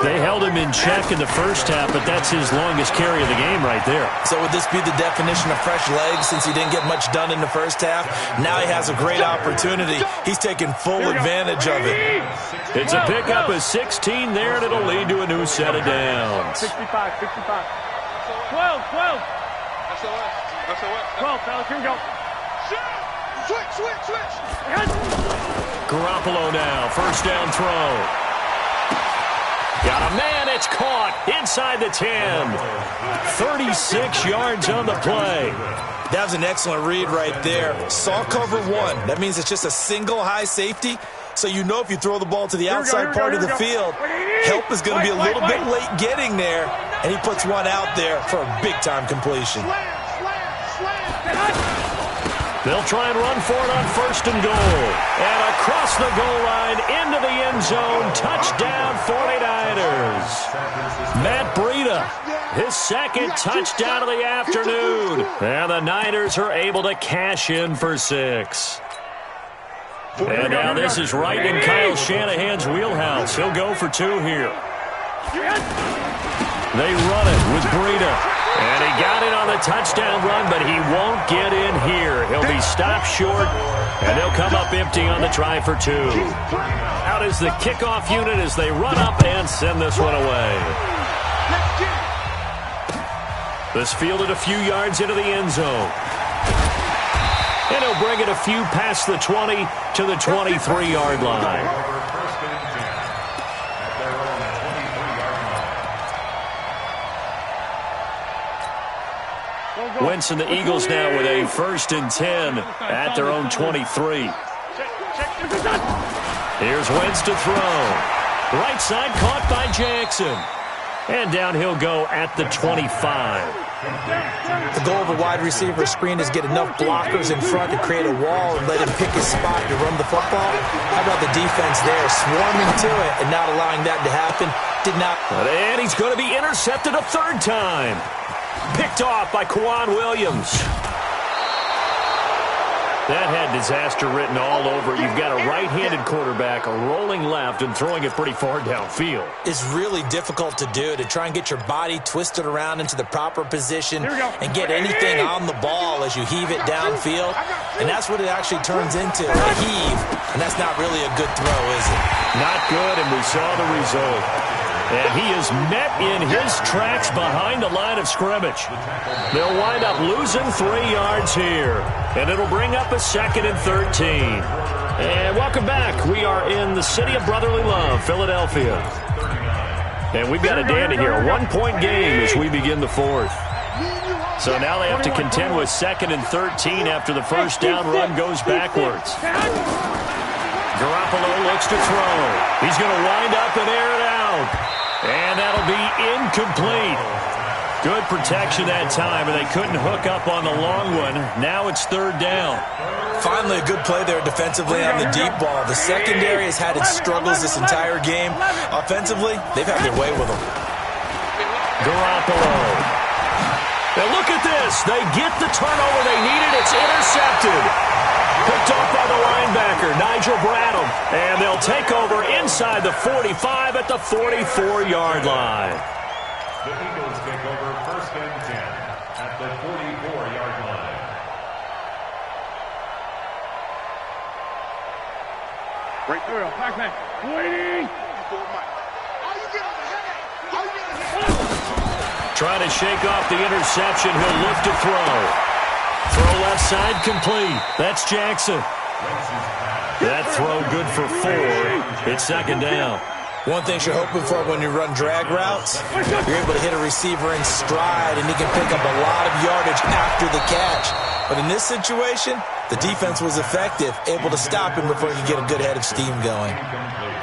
Speaker 3: They held him in check in the first half, but that's his longest carry of the game right there.
Speaker 5: So would this be the definition of fresh legs since he didn't get much done in the first half? Now he has a great opportunity. He's taking full advantage of it.
Speaker 3: It's a pickup of 16 there, and it'll lead to a new set of downs.
Speaker 7: 65. 12. 12, fellas, here we go. Switch.
Speaker 3: Garoppolo now, 1st down throw. Got a man, it's caught inside the 10. 36 yards on the play.
Speaker 5: That was an excellent read right there. Saw cover 1. That means it's just a single high safety. So you know if you throw the ball to the outside part of the field, help is going to be a little bit late getting there. And he puts one out there for a big-time completion.
Speaker 3: They'll try and run for it on 1st and goal. And across the goal line into the end zone. Touchdown 49ers. Matt Breida, his 2nd touchdown of the afternoon. And the Niners are able to cash in for 6. And now this is right in Kyle Shanahan's wheelhouse. He'll go for 2 here. They run it with Breida. And he got it on the touchdown run, but he won't get in here. He'll be stopped short, and they'll come up empty on the try for 2. Out is the kickoff unit as they run up and send this one away. This fielded a few yards into the end zone. And he'll bring it a few past the 20 to the 23-yard line. Wentz and the Eagles now with a 1st and 10 at their own 23. Here's Wentz to throw. Right side caught by Jackson. And down he'll go at the 25.
Speaker 5: The goal of a wide receiver screen is get enough blockers in front to create a wall and let him pick his spot to run the football. How about the defense there, swarming to it and not allowing that to happen? Did not.
Speaker 3: And he's going to be intercepted a 3rd time. Picked off by Kwan Williams. That had disaster written all over. You've got a right-handed quarterback rolling left and throwing it pretty far downfield.
Speaker 5: It's really difficult to do, to try and get your body twisted around into the proper position and get anything on the ball as you heave it downfield. And that's what it actually turns into, a heave. And that's not really a good throw, is it?
Speaker 3: Not good, and we saw the result. And he is met in his tracks behind the line of scrimmage. They'll wind up losing 3 yards here. And it'll bring up a 2nd and 13. And welcome back. We are in the city of brotherly love, Philadelphia. And we've got a dandy here. A 1-point game as we begin the 4th. So now they have to contend with 2nd and 13 after the 1st down run goes backwards. Garoppolo looks to throw. He's going to wind up and air it out. And that'll be incomplete. Good protection that time, and they couldn't hook up on the long one. Now it's 3rd down.
Speaker 5: Finally a good play there defensively on the deep ball. The secondary has had its struggles this entire game. Offensively, they've had their way with them.
Speaker 3: Garoppolo. Now look at this. They get the turnover they needed. It's intercepted. Picked off by the linebacker, Nigel Bradham. And they'll take over inside the 45 at the 44-yard line.
Speaker 6: The Eagles take over 1st and 10 at the 44-yard line.
Speaker 7: Right through. Back. Waiting.
Speaker 3: Trying to shake off the interception. He'll look to throw. Throw left side complete. That's Jackson. That throw good for 4. It's 2nd down.
Speaker 5: One thing you're hoping for when you run drag routes, you're able to hit a receiver in stride, and he can pick up a lot of yardage after the catch. But in this situation, the defense was effective, able to stop him before he could get a good head of steam going.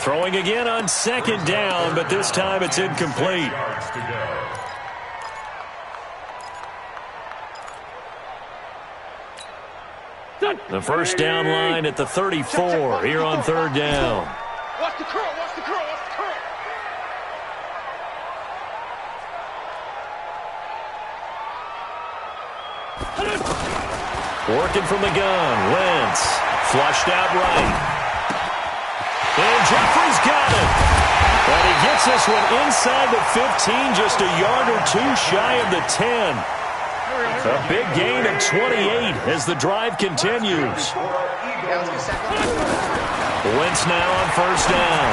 Speaker 3: Throwing again on second down, but this time it's incomplete. The first down line at the 34 here on third down.
Speaker 4: Watch the curl, watch the curl, watch the curl.
Speaker 3: Working from the gun, Wentz. Flushed out right. And Jeffrey's got it. But he gets this one inside the 15, just a yard or two shy of the 10. A big gain of 28 as the drive continues. Wentz now on first down.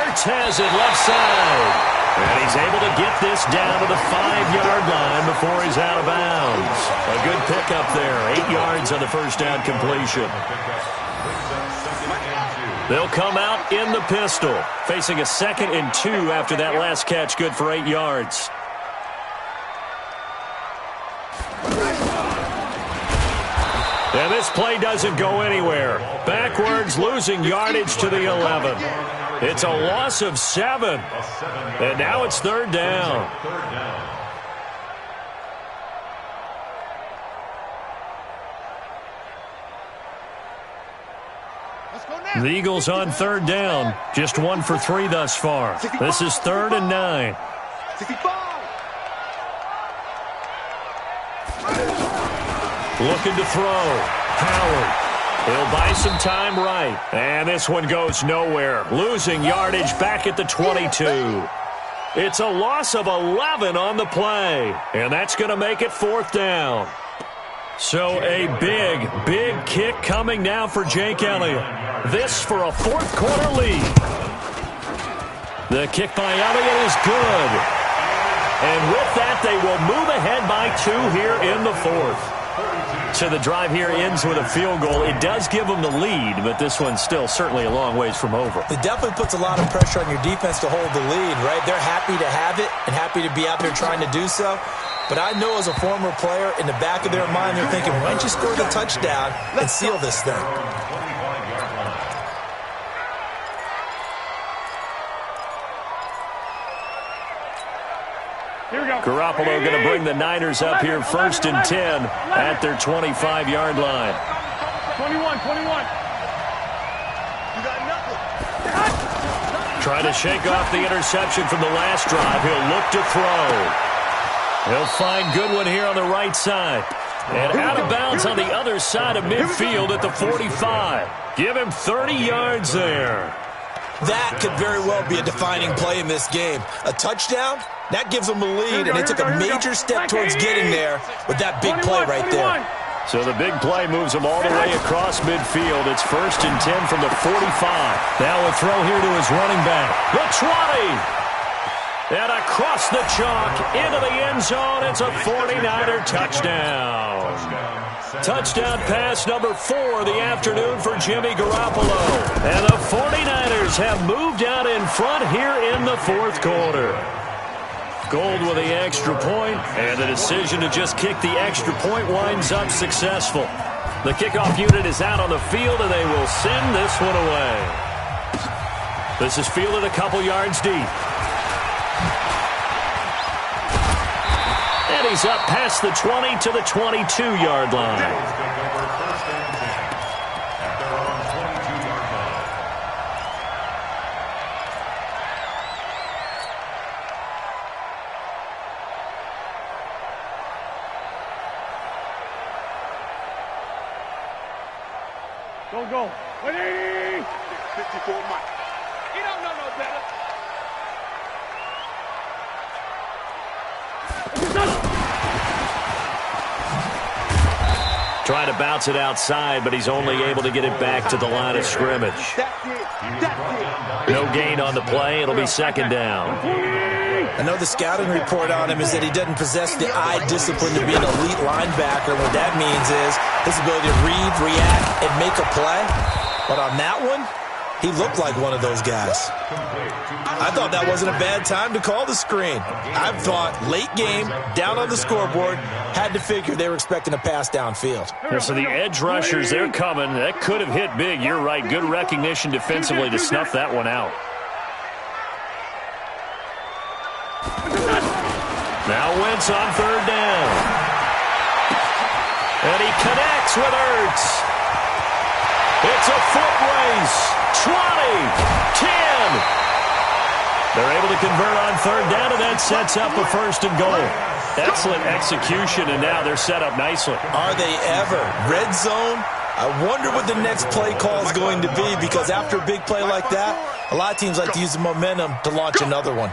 Speaker 3: Ertz has it left side. And he's able to get this down to the 5-yard line before he's out of bounds. A good pickup there. 8 yards on the first down completion. They'll come out in the pistol, facing a 2nd and 2 after that last catch, good for 8 yards. And this play doesn't go anywhere. Backwards, losing yardage to the 11. It's a loss of 7. And now it's third down. The Eagles on third down. Just 1 for 3 thus far. This is 3rd and 9. Looking to throw. Howard. He'll buy some time right. And this one goes nowhere. Losing yardage back at the 22. It's a loss of 11 on the play. And that's going to make it 4th down. So a big kick coming now for Jake Elliott. This for a 4th quarter lead. The kick by Elliott is good. And with that, they will move ahead by 2 here in the 4th. So the drive here ends with a field goal. It does give them the lead, but this one's still certainly a long ways from over.
Speaker 5: It definitely puts a lot of pressure on your defense to hold the lead, right? They're happy to have it and happy to be out there trying to do so. But I know as a former player, in the back of their mind, they're thinking, why don't you score the touchdown and seal this thing?
Speaker 3: Garoppolo going to bring the Niners up here 1st and 10 at their 25-yard line.
Speaker 7: 21.
Speaker 4: You got nothing.
Speaker 3: Trying to shake off the interception from the last drive. He'll look to throw. He'll find Goodwin here on the right side. And out of bounds on the other side of midfield at the 45. Give him 30 yards there.
Speaker 5: That could very well be a defining play in this game. A touchdown, that gives them a lead, and they took a major step towards getting there with that big play right there.
Speaker 3: So the big play moves them all the way across midfield. It's 1st and 10 from the 45. Now a throw here to his running back. The 20. And across the chalk into the end zone. It's a 49er touchdown. Touchdown pass number 4 of the afternoon for Jimmy Garoppolo. And the 49ers have moved out in front here in the 4th quarter. Gold with the extra point, and the decision to just kick the extra point winds up successful. The kickoff unit is out on the field, and they will send this one away. This is fielded a couple yards deep. And he's up past the 20 to the 22-yard line.
Speaker 7: Go. 180.
Speaker 4: 54 Mike.
Speaker 7: You don't know no better.
Speaker 3: Trying to bounce it outside, but he's only able to get it back to the line of scrimmage. No gain on the play. It'll be 2nd down.
Speaker 5: I know the scouting report on him is that he doesn't possess the eye discipline to be an elite linebacker. What that means is his ability to read, react, and make a play. But on that one, He looked like one of those guys. I thought that wasn't a bad time to call the screen. I thought late game, down on the scoreboard, had to figure they were expecting a pass downfield.
Speaker 3: Yeah, so the edge rushers, they're coming. That could have hit big. You're right. Good recognition defensively to snuff that one out. Now Wentz on third down. And he connects with Ertz. It's a foot race. 20, 10. They're able to convert on third down, and that sets up a first and goal. Excellent execution, and now they're set up nicely.
Speaker 5: Are they ever? Red zone? I wonder what the next play call is going to be, because after a big play like that, a lot of teams like to use the momentum to launch another one.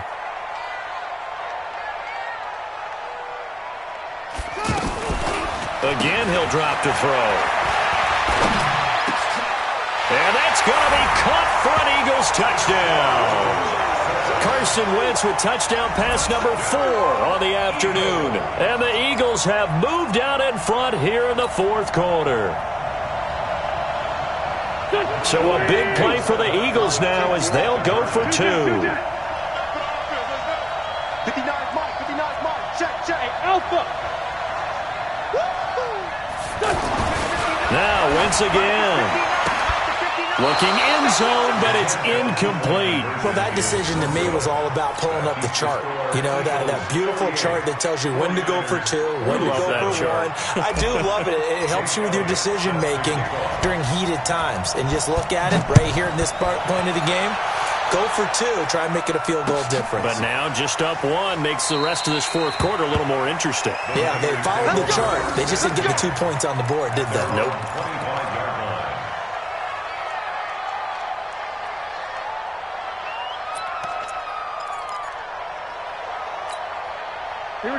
Speaker 3: Again, he'll drop to throw. And that's going to be caught for an Eagles touchdown. Carson Wentz with touchdown pass number 4 on the afternoon. And the Eagles have moved out in front here in the fourth quarter. So a big play for the Eagles now as they'll go for 2.
Speaker 4: 59 Mike, check.
Speaker 7: Hey, Alpha.
Speaker 3: Now Wentz again. Looking in zone, but it's incomplete.
Speaker 5: Well, that decision to me was all about pulling up the chart. You know, that beautiful chart that tells you when to go for 2, when to go for 1. I do love it. It helps you with your decision-making during heated times. And just look at it right here in this point of the game. Go for 2. Try and make it a field goal difference.
Speaker 3: But now just up 1 makes the rest of this fourth quarter a little more interesting.
Speaker 5: Yeah, they followed the chart. They just didn't get the 2 points on the board, did they?
Speaker 3: Nope.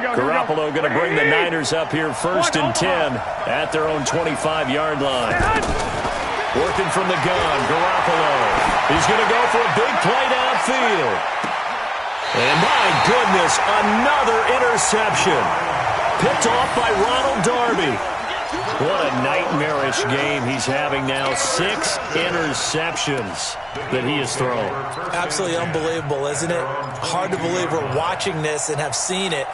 Speaker 3: Garoppolo going to bring the Niners up here first and 10 at their own 25-yard line. Working from the gun, Garoppolo. He's going to go for a big play downfield. And my goodness, another interception. Picked off by Ronald Darby. What a nightmarish game he's having now. 6 interceptions that he has thrown.
Speaker 5: Absolutely unbelievable, isn't it? Hard to believe we're watching this and have seen it,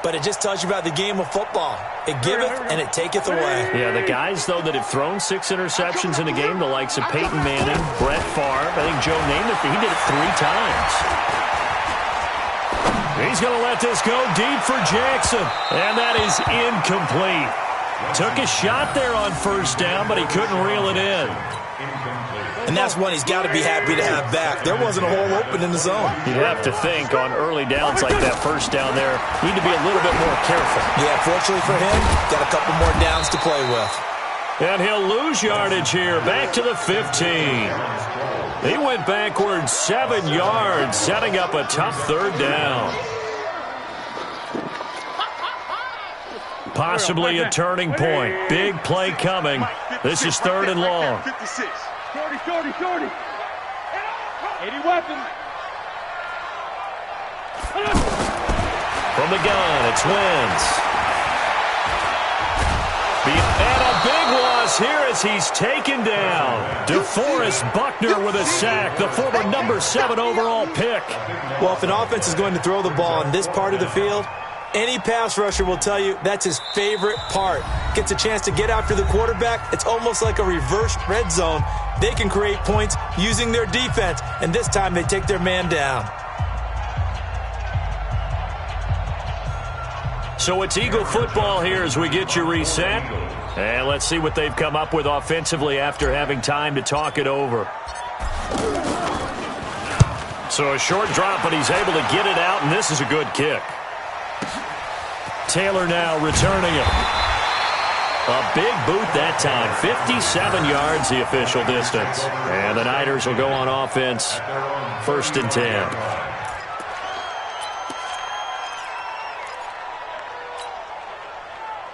Speaker 5: but it just tells you about the game of football. It giveth and it taketh away.
Speaker 3: Yeah, the guys, though, that have thrown 6 interceptions in a game, the likes of Peyton Manning, Brett Favre, I think Joe Namath, he did it 3 times. He's going to let this go deep for Jackson, and that is incomplete. Took a shot there on first down, but he couldn't reel it in.
Speaker 5: And that's one he's got to be happy to have back. There wasn't a hole open in the zone.
Speaker 3: You'd have to think on early downs like that first down there, need to be a little bit more careful.
Speaker 5: Yeah, fortunately for him, got a couple more downs to play with.
Speaker 3: And he'll lose yardage here, back to the 15. He went backwards 7 yards, setting up a tough third down. Possibly a turning point. Big play coming. This is 3rd and long.
Speaker 7: 40. 80 weapons.
Speaker 3: From the gun, it's Wentz. And a big loss here as he's taken down. DeForest Buckner with a sack, the former number 7 overall pick.
Speaker 5: Well, if an offense is going to throw the ball in this part of the field, any pass rusher will tell you that's his favorite part. Gets a chance to get after the quarterback. It's almost like a reversed red zone. They can create points using their defense, and this time they take their man down.
Speaker 3: So it's Eagle football here as we get you reset. And let's see what they've come up with offensively after having time to talk it over. So a short drop, but he's able to get it out, and this is a good kick. Taylor now returning it. A big boot that time. 57 yards the official distance. And the Niners will go on offense. 1st and 10.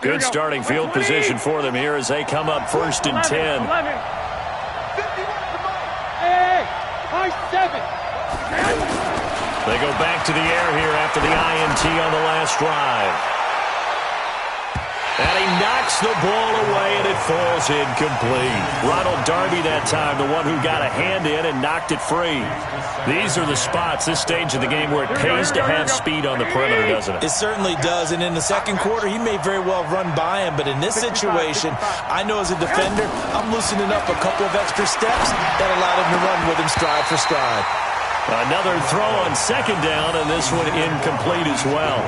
Speaker 3: Good starting field position for them here as they come up 1st and 10.
Speaker 7: Hey, high 7.
Speaker 3: They go back to the air here after the INT on the last drive. And he knocks the ball away, and it falls incomplete. Ronald Darby that time, the one who got a hand in and knocked it free. These are the spots, this stage of the game, where it pays to have speed on the perimeter, doesn't it?
Speaker 5: It certainly does, and in the second quarter, he may very well run by him, but in this situation, I know as a defender, I'm loosening up a couple of extra steps that allowed him to run with him stride for stride.
Speaker 3: Another throw on second down, and this one incomplete as well.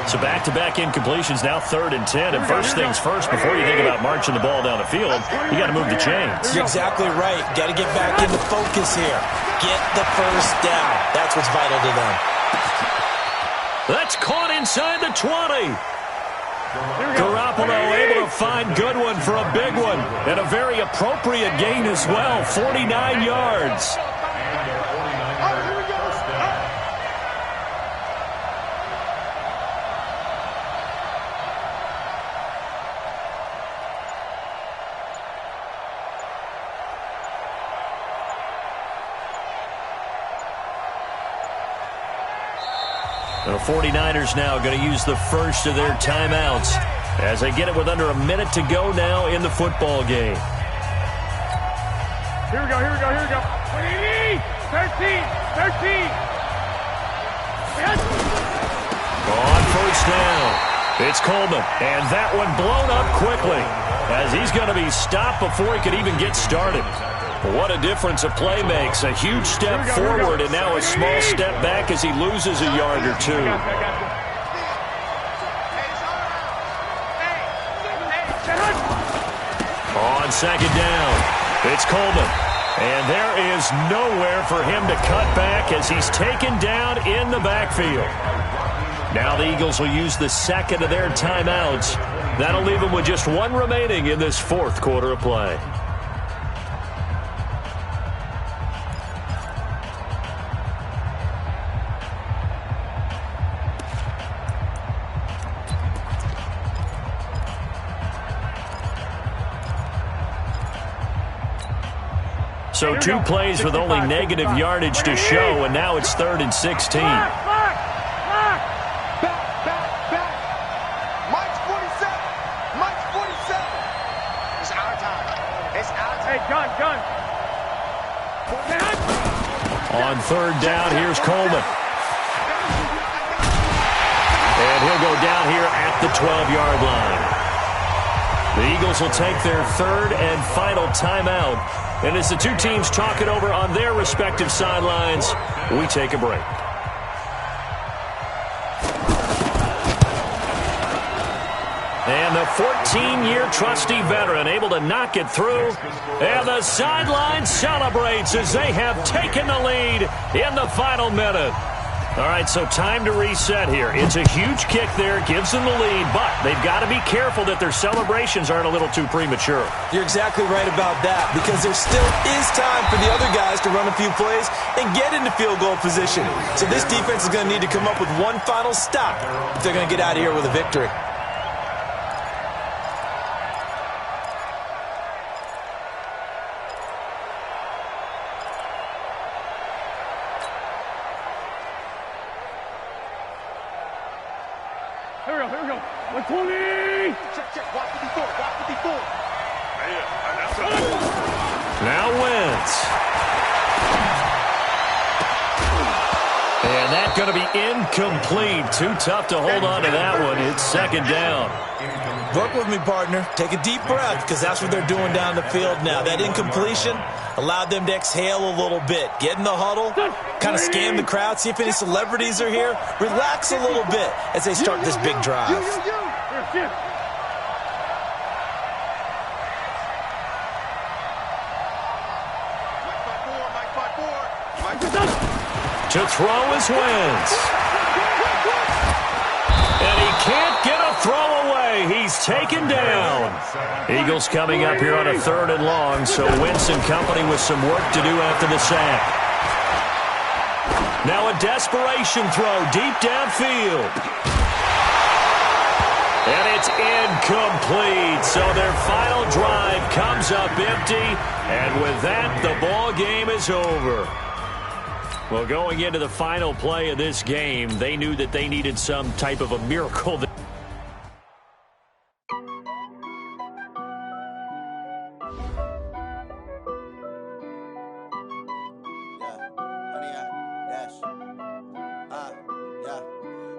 Speaker 3: So back-to-back incompletions, now 3rd and 10. And first things first, before you think about marching the ball down the field, you got to move the chains.
Speaker 5: You're exactly right. Got to get back into focus here. Get the first down. That's what's vital to them.
Speaker 3: That's caught inside the 20. Garoppolo able to find Goodwin for a big one. And a very appropriate gain as well, 49 yards. The 49ers now going to use the first of their timeouts as they get it with under a minute to go now in the football game.
Speaker 7: Here we go. 13.
Speaker 3: On first down, it's Coleman, and that one blown up quickly as he's going to be stopped before he could even get started. What a difference a play makes. A huge step forward and now a small step back as he loses a yard or two. On second down, it's Coleman. And there is nowhere for him to cut back as he's taken down in the backfield. Now the Eagles will use the second of their timeouts. That'll leave them with just one remaining in this fourth quarter of play. So 2 plays with only negative yardage to show, and now it's 3rd and 16.
Speaker 4: Back. Mike's 47. It's our time.
Speaker 7: Hey, gun.
Speaker 3: On 3rd down, here's Coleman. And he'll go down here at the 12-yard line. The Eagles will take their 3rd and final timeout. And as the two teams talk it over on their respective sidelines, we take a break. And the 14-year trusty veteran able to knock it through. And the sideline celebrates as they have taken the lead in the final minute. All right, so time to reset here. It's a huge kick there, gives them the lead, but they've got to be careful that their celebrations aren't a little too premature.
Speaker 5: You're exactly right about that, because there still is time for the other guys to run a few plays and get into field goal position. So this defense is going to need to come up with one final stop if they're going to get out of here with a victory.
Speaker 7: Here we go. 120.
Speaker 4: Check. Watch 54.
Speaker 3: Now Wentz. And that's going to be incomplete. Too tough to hold on to that one. It's 2nd down.
Speaker 5: Work with me, partner. Take a deep breath, because that's what they're doing down the field now. That incompletion allowed them to exhale a little bit. Get in the huddle, kind of scan the crowd, see if any celebrities are here. Relax a little bit as they start this big drive.
Speaker 3: To throw is Wentz. And he can't get a throw away. He's taken down. Eagles coming up here on a 3rd and long, so Wentz and company with some work to do after the sack. Now a desperation throw deep downfield. And it's incomplete. So their final drive comes up empty. And with that, the ball game is over. Well, going into the final play of this game, they knew that they needed some type of a miracle.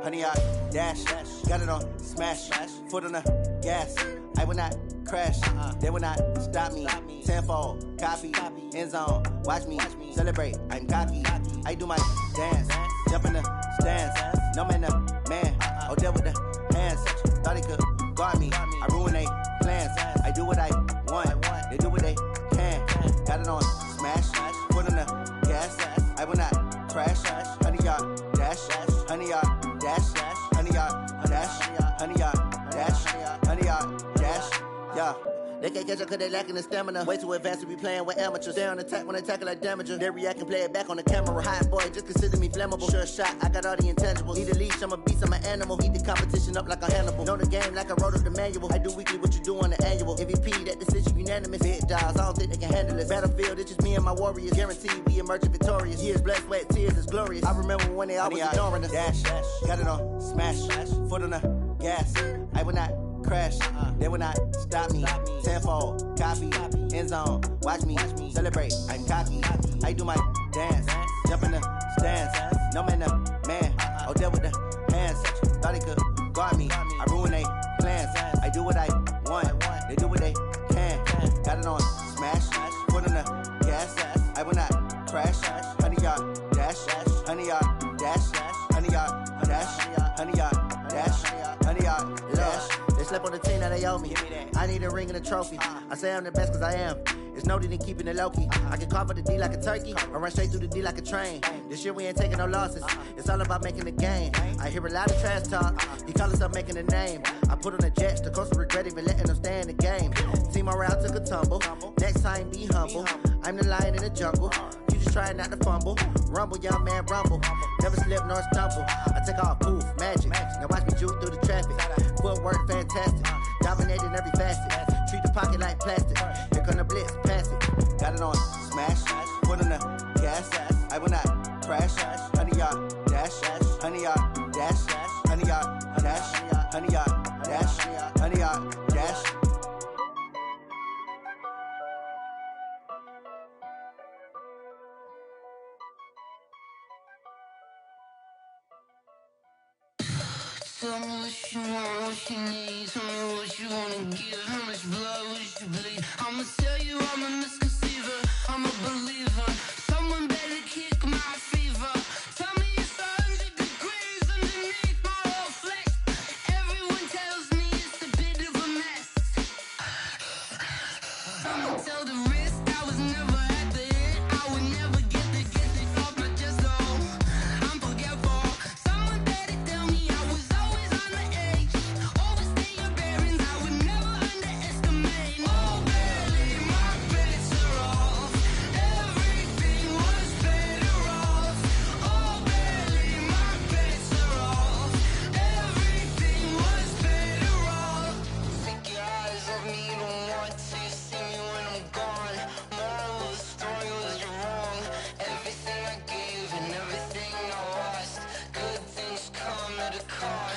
Speaker 8: honey, I dash. Got it on smash. Foot on the gas. I will not crash. They will not stop me. Tenfold, copy, end zone. Watch me celebrate. I'm cocky. I do my dance. Jump in the stands. No man, the man. Oh, there with the hands. Thought he could guard me. I ruin they plans. I do what I want. They do what they can. Got it on smash. Foot on the gas. I will not crash. Honey, y'all dash. Honey, y'all dash. Honey, y'all dash. Honey, y'all dash. Honey, y'all dash. Yeah. They can't catch up cause they lacking the stamina. Way too advanced to be playing with amateurs. Stay on attack when they tackle like damager. They react and play it back on the camera. Hot boy, just consider me flammable. Sure shot, I got all the intangibles. Need a leash, I'm a beast, I'm an animal. Eat the competition up like a Hannibal. Know the game like I wrote up the manual. I do weekly what you do on the annual. MVP, that decision unanimous. Big dogs, I don't think they can handle it. Battlefield, it's just me and my warriors. Guaranteed we emerge victorious. Years, blood, sweat, tears, it's glorious. I remember when they always ignoring us. Dash, got it on smash. Foot on the gas. I will not crash. They will not stop me. Tenfold, copy, end zone. Watch me celebrate. I'm cocky. I do my dance. Jump in the stands. No man, the man. Oh, there with the hands. Thought he could guard me. I ruin they plans. I do what I want. They do what they can. Got it on smash. Foot on the gas. I will not crash. Honey, y'all dash. Honey, y'all dash. Honey, y'all dash. Honey, y'all dash. Honey, y'all dash. They slept on the team that they owe me. I need a ring and a trophy. I say I'm the best cause I am. It's no need in keeping it low-key. I can carve up the D like a turkey or run straight through the D like a train. This year we ain't taking no losses. It's all about making the game. I hear a lot of trash talk. He call himself making a name. I put on the Jets. The coach will regret even letting them stay in the game. Team morale took a tumble. Next time be humble. I'm the lion in the jungle. You just try not to fumble. Rumble, young man, rumble. Never slip nor stumble. I take off, poof, magic. Now watch me juke through the traffic. Footwork fantastic. Dominating every facet. Treat the pocket like plastic. Here come the blitz, pass it. Got it on smash. Foot on the gas. I will not crash. Honey, y'all dash. Honey, y'all dash. Honey, y'all dash. Honey, y'all dash. Honey, y'all dash.
Speaker 1: Tell me what you want, what you need. Tell me what you wanna give. How much blood would you bleed? I'ma tell you I'm a misconceiver. I'm a believer. Someone better kick my fever. Tell me it's 100 degrees underneath my whole flesh. Everyone tells me it's a bit of a mess. I'ma tell the risk I was never at the hit. I would never get the off my chest though. I'm forgetful. Someone better tell me I was always on the edge. Overstay your bearings, I would never underestimate. Oh, barely, my bets are off. Everything was better off. Oh, barely, my bets are off. Everything was better off. Take your eyes off me, you don't want to see me when I'm gone. Moral of the story was you're wrong. Everything I gave and everything I lost. Good things come at a cost.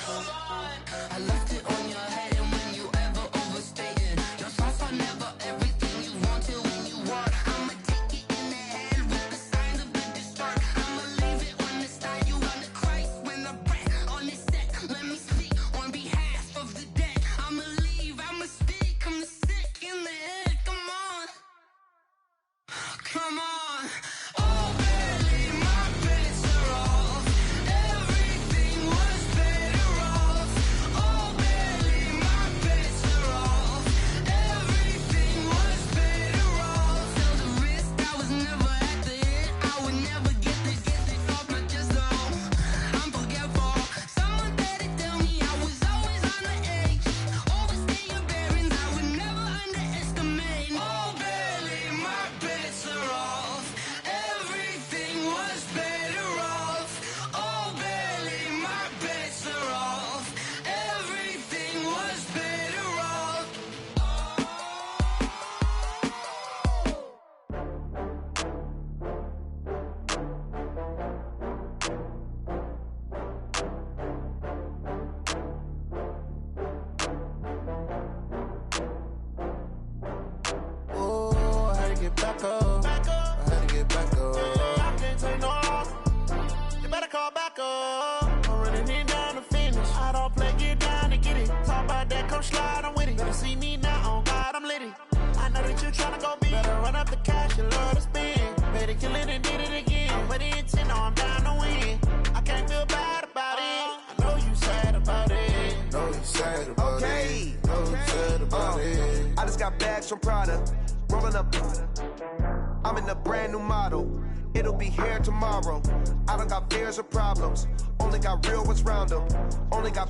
Speaker 1: I left it on your head and when you ever overstated. Your thoughts are never everything you wanted when you want. I'ma take it in the head with the signs of a distort. I'ma leave it on the side. You on the Christ when the breath on the set. Let me speak on behalf of the dead. I'ma leave, I'ma speak. I'm the sick in the head. Come on. Come on. Oh, barely, my bets are off. Everything was better off. Oh, barely, my bets are off. Everything was better off. Tell the risk I was never at the hit. I would never get the off my chest though. I'm forgetful. Someone better tell me I was always on the edge. Overstay your bearings, I would never underestimate. Oh, barely, my bets are off. Everything was better off. Oh, barely, my bets are off. Everything was better off.
Speaker 8: Oh, I had to get back up. I had to get back up. I can't take no loss. You better call back up. I really need down to
Speaker 2: come slide, I'm with it. Better see me now, on God, I'm litty. I know that you tryna go big. Better run up the cash, you love to spend. Better kill it and did it again. But the intent, no, I'm down to win. I can't feel bad about it. I know you sad about it.
Speaker 9: Know you sad about it. Know you sad about it.
Speaker 10: I just got bags from Prada. Rolling up. I'm in a brand new model. It'll be here tomorrow. I don't got fears or problems. Only got real ones round them. Only got.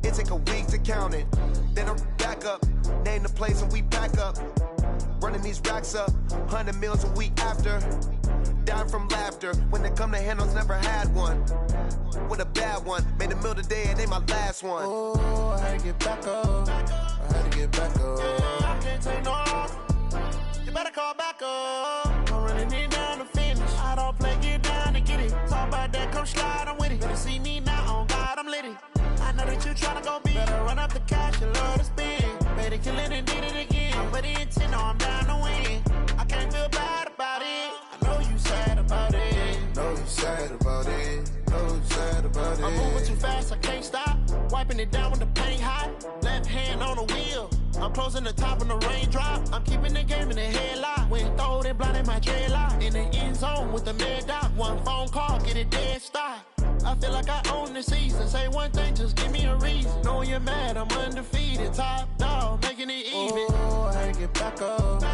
Speaker 10: It take a week to count it. Then I'm back up. Name the place and we back up. Running these racks up. 100 meals a week after. Dying from laughter. When they come to handles, never had one. With a bad one. Made a meal today and they my last one.
Speaker 2: Oh, I had to get back up. I had to get back up. I can't take no loss. You better call back up. I'm running it down to finish. I don't play, get down to get it. Talk about that, come slide, I'm with it. Better see me now, on God, I'm litty. I know that you tryna go big. Better run up the cash, you love to spend. Better kill it and did it again. But the intent, no, I'm down to win. I can't feel bad about it. I know you sad about it.
Speaker 9: Know you sad about it. Know you sad about it.
Speaker 2: I'm moving too fast, I can't stop. Wiping it down with the paint hot. Left hand on the wheel. I'm closing the top of the raindrop. I'm keeping the game in the headlock. When throwed and blinded my dreadlock. In the end zone with the mad dot. One phone call, get it dead stop. I feel like I own the season. Say one thing, just give me a reason. Knowing you're mad, I'm undefeated. Top dog, making it even.
Speaker 9: Oh, I had to get back up. I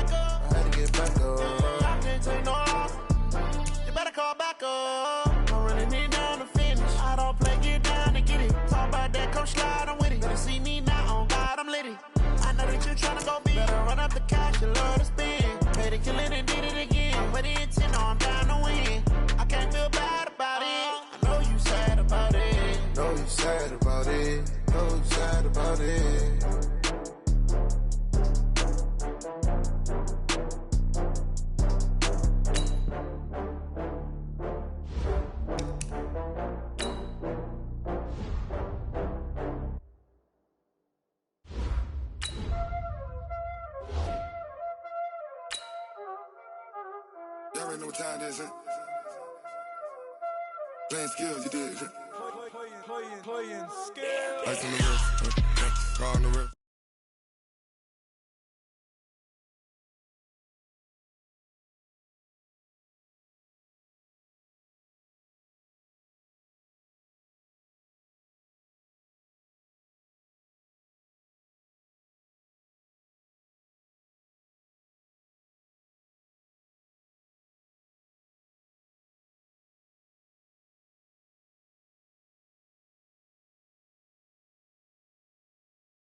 Speaker 9: had to get back up.
Speaker 2: I can't take no loss. You better call back up. I'm running it down to finish. I don't play, get down to get it. Talk about that, come slide, I'm with it. Better see me now, on God, I'm litty. I know that you tryna go big. Better run up the cash, you love to spend. Better kill it and did it again. But the intent, no, I'm down to win. I can't feel bad about it. I know you sad about it.
Speaker 9: Know you sad about it. Know you sad about it. Y'all already know what time it is, huh? Playing skills, you did.
Speaker 10: Playing skills.
Speaker 9: Ice on the wrist, car on the wrist.